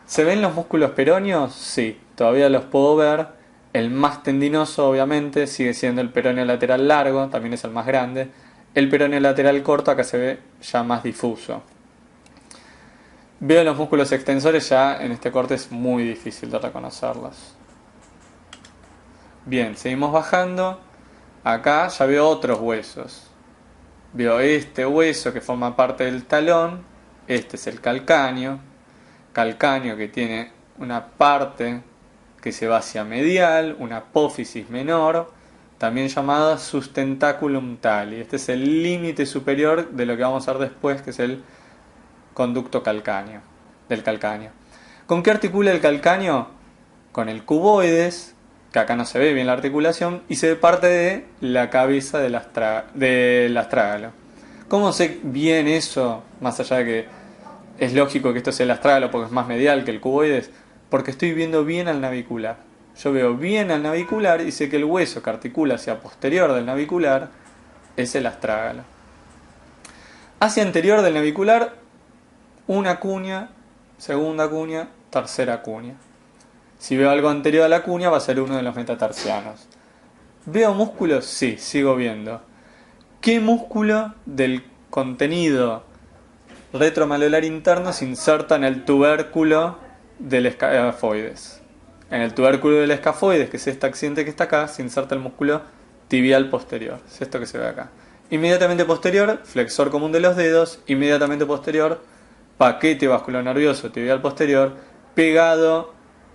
¿Se ven los músculos peroneos? Sí, todavía los puedo ver. El más tendinoso, obviamente, sigue siendo el peroneo lateral largo, también es el más grande. El peroneo lateral corto acá se ve ya más difuso. Veo los músculos extensores, ya en este corte es muy difícil de reconocerlos. Bien, seguimos bajando. Acá ya veo otros huesos. Veo este hueso que forma parte del talón. Este es el calcáneo. Calcáneo que tiene una parte que se va hacia medial, una apófisis menor, también llamada sustentaculum tali. Este es el límite superior de lo que vamos a ver después, que es el conducto calcáneo, del calcáneo. ¿Con qué articula el calcáneo? Con el cuboides, que acá no se ve bien la articulación, y se ve parte de la cabeza del astrágalo. ¿Cómo sé bien eso? Más allá de que es lógico que esto sea el astrágalo porque es más medial que el cuboides, porque estoy viendo bien al navicular. Yo veo bien al navicular y sé que el hueso que articula hacia posterior del navicular es el astrágalo. Hacia anterior del navicular, una cuña, segunda cuña, tercera cuña. Si veo algo anterior a la cuña va a ser uno de los metatarsianos. ¿Veo músculos? Sí, sigo viendo. ¿Qué músculo del contenido retromaleolar interno se inserta en el tubérculo del escafoides? En el tubérculo del escafoides, que es este accidente que está acá, se inserta el músculo tibial posterior. Es esto que se ve acá. Inmediatamente posterior, flexor común de los dedos. Inmediatamente posterior, paquete vasculonervioso tibial posterior. Pegado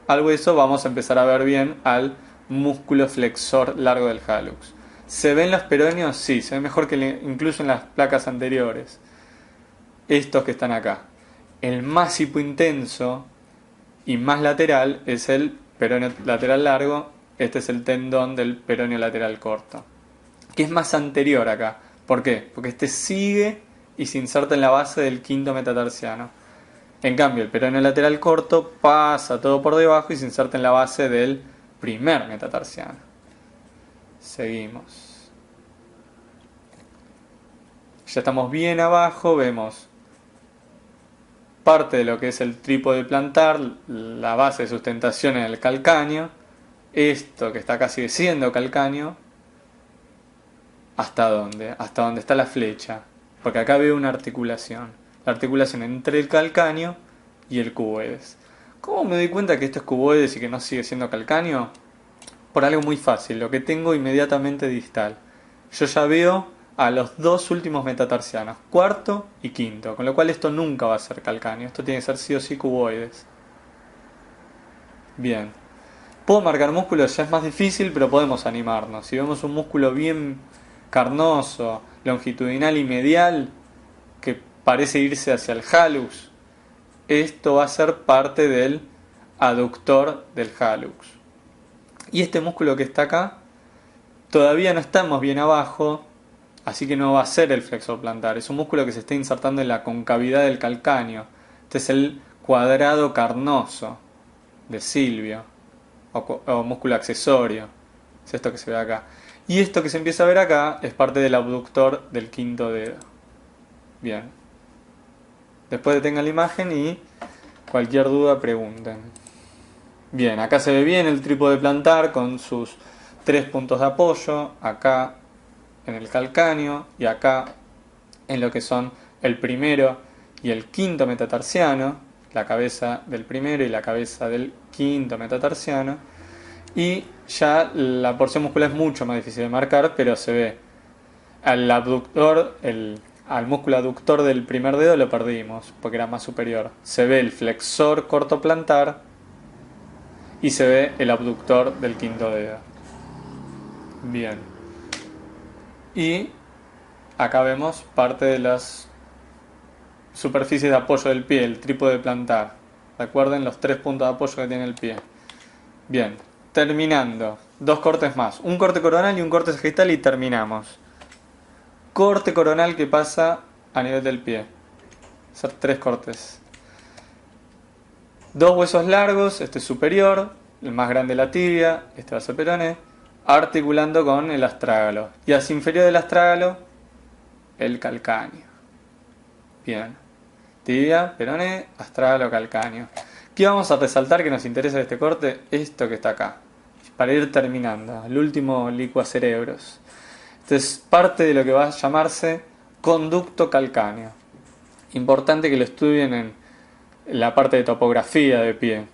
al hueso vamos a empezar a ver bien al músculo flexor largo del hallux. ¿Se ven los peroneos? Sí, se ven mejor que incluso en las placas anteriores. Estos que están acá. El más hipointenso y más lateral es el peroneo lateral largo. Este es el tendón del peroneo lateral corto, que es más anterior acá. ¿Por qué? Porque este sigue y se inserta en la base del quinto metatarsiano. En cambio, el peroneo lateral corto pasa todo por debajo y se inserta en la base del primer metatarsiano. Seguimos. Ya estamos bien abajo, vemos parte de lo que es el trípode plantar, la base de sustentación en el calcáneo. Esto que está acá sigue siendo calcáneo. ¿Hasta dónde? Hasta donde está la flecha. Porque acá veo una articulación. La articulación entre el calcáneo y el cuboides. ¿Cómo me doy cuenta que esto es cuboides y que no sigue siendo calcáneo? Por algo muy fácil, lo que tengo inmediatamente distal. Yo ya veo a los dos últimos metatarsianos, cuarto y quinto, con lo cual esto nunca va a ser calcáneo, esto tiene que ser sí o sí cuboides. Bien, puedo marcar músculos, ya es más difícil, pero podemos animarnos. Si vemos un músculo bien carnoso, longitudinal y medial que parece irse hacia el hallux, esto va a ser parte del aductor del hallux. Y este músculo que está acá, todavía no estamos bien abajo, así que no va a ser el flexor plantar. Es un músculo que se está insertando en la concavidad del calcáneo. Este es el cuadrado carnoso de Silvio, o músculo accesorio. Es esto que se ve acá. Y esto que se empieza a ver acá es parte del abductor del quinto dedo. Bien. Después detengan la imagen y cualquier duda pregunten. Bien, acá se ve bien el trípode plantar con sus 3 puntos de apoyo, acá en el calcáneo y acá en lo que son el primero y el quinto metatarsiano, la cabeza del primero y la cabeza del quinto metatarsiano. Y ya la porción muscular es mucho más difícil de marcar, pero se ve al abductor, al músculo aductor del primer dedo lo perdimos porque era más superior. Se ve el flexor corto plantar y se ve el abductor del quinto dedo. Bien. Y acá vemos parte de las superficies de apoyo del pie, el trípode plantar. Recuerden los 3 puntos de apoyo que tiene el pie. Bien, terminando. 2 cortes más. Un corte coronal y un corte sagital y terminamos. Corte coronal que pasa a nivel del pie. Hacer 3 cortes. 2 huesos largos, este es superior, el más grande la tibia, este va a ser peroné, articulando con el astrágalo. Y hacia inferior del astrágalo, el calcáneo. Bien. Tibia, peroné, astrágalo, calcáneo. ¿Qué vamos a resaltar que nos interesa de este corte? Esto que está acá. Para ir terminando. El último licuacerebros. Este es parte de lo que va a llamarse conducto calcáneo. Importante que lo estudien en la parte de topografía de pie.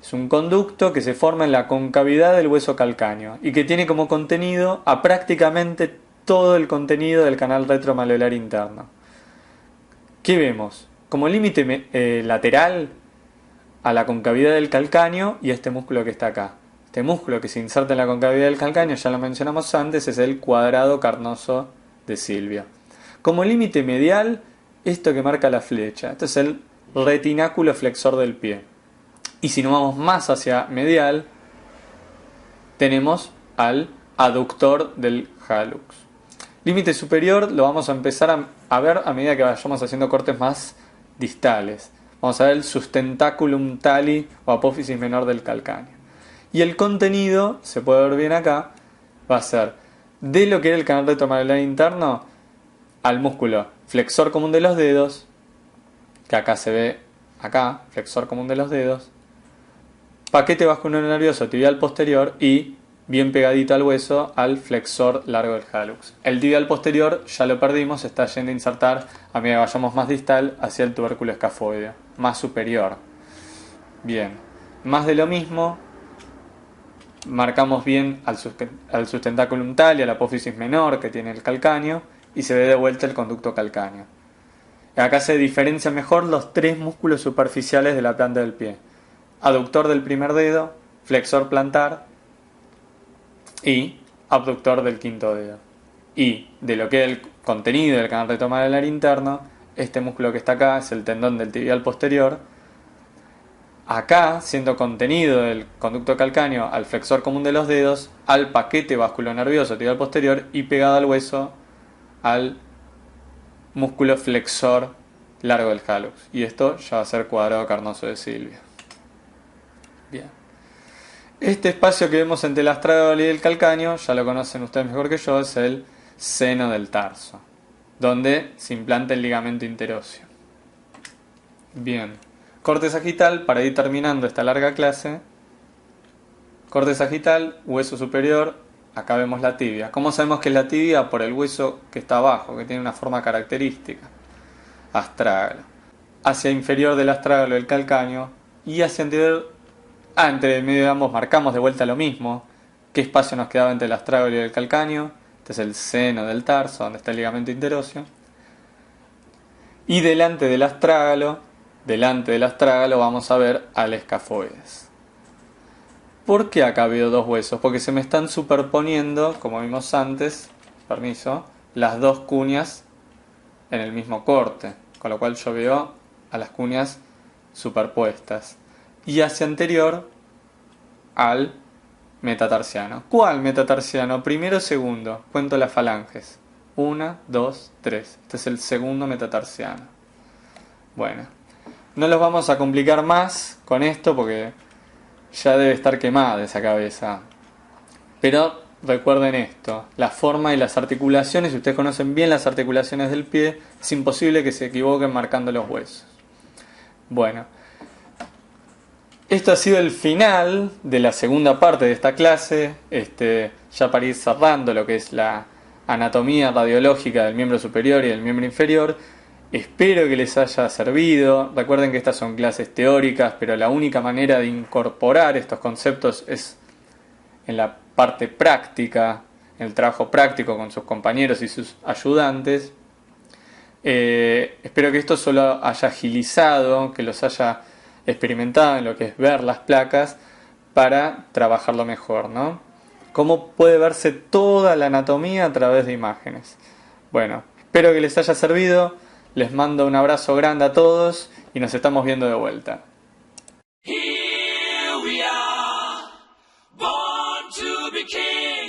Es un conducto que se forma en la concavidad del hueso calcáneo y que tiene como contenido a prácticamente todo el contenido del canal retromalleolar interno. ¿Qué vemos? Como límite lateral a la concavidad del calcáneo y este músculo que está acá. Este músculo que se inserta en la concavidad del calcáneo, ya lo mencionamos antes, es el cuadrado carnoso de Silvio. Como límite medial, esto que marca la flecha. Este es el retináculo flexor del pie. Y si nos vamos más hacia medial, tenemos al aductor del hallux. Límite superior lo vamos a empezar a ver a medida que vayamos haciendo cortes más distales. Vamos a ver el sustentaculum tali o apófisis menor del calcáneo. Y el contenido, se puede ver bien acá, va a ser de lo que era el canal retromalleolar interno al músculo flexor común de los dedos, que acá se ve, acá, flexor común de los dedos, paquete vasculonervioso tibial posterior y, bien pegadito al hueso, al flexor largo del hallux. El tibial posterior ya lo perdimos, está yendo a insertar a medida que vayamos más distal hacia el tubérculo escafoideo, más superior. Bien, más de lo mismo. Marcamos bien al sustentaculum tali, a la apófisis menor que tiene el calcáneo y se ve de vuelta el conducto calcáneo. Acá se diferencian mejor los 3 músculos superficiales de la planta del pie: aductor del primer dedo, flexor plantar y abductor del quinto dedo. Y de lo que es el contenido del canal retromalleolar interno, este músculo que está acá es el tendón del tibial posterior. Acá, siendo contenido del conducto calcáneo al flexor común de los dedos, al paquete vasculonervioso tibial posterior y pegado al hueso al músculo flexor largo del hallux. Y esto ya va a ser cuadrado carnoso de Silvio. Bien. Este espacio que vemos entre el astrágalo y el calcáneo, ya lo conocen ustedes mejor que yo, es el seno del tarso, donde se implanta el ligamento interóseo. Bien. Corte sagital, para ir terminando esta larga clase. Corte sagital, hueso superior, acá vemos la tibia. ¿Cómo sabemos que es la tibia? Por el hueso que está abajo, que tiene una forma característica. Astrágalo. Hacia inferior del astrágalo el calcáneo y hacia anterior, entre medio de ambos marcamos de vuelta lo mismo. ¿Qué espacio nos quedaba entre el astrágalo y el calcáneo? Este es el seno del tarso, donde está el ligamento interóseo. Y delante del astrágalo vamos a ver al escafoides. ¿Por qué acá veo 2 huesos? Porque se me están superponiendo, como vimos antes, permiso, las dos cuñas en el mismo corte, con lo cual yo veo a las cuñas superpuestas. Y hacia anterior al metatarsiano. ¿Cuál metatarsiano? Primero o segundo. Cuento las falanges. 1, 2, 3. Este es el segundo metatarsiano. Bueno, no los vamos a complicar más con esto porque ya debe estar quemada esa cabeza. Pero recuerden esto, la forma y las articulaciones, si ustedes conocen bien las articulaciones del pie, es imposible que se equivoquen marcando los huesos. Bueno, esto ha sido el final de la segunda parte de esta clase, ya para ir cerrando lo que es la anatomía radiológica del miembro superior y del miembro inferior. Espero que les haya servido. Recuerden que estas son clases teóricas, pero la única manera de incorporar estos conceptos es en la parte práctica, en el trabajo práctico con sus compañeros y sus ayudantes. Espero que esto solo haya agilizado, que los haya experimentado en lo que es ver las placas para trabajarlo mejor, ¿no? Cómo puede verse toda la anatomía a través de imágenes. Bueno, espero que les haya servido. Les mando un abrazo grande a todos y nos estamos viendo de vuelta. Here we are, born to be kings.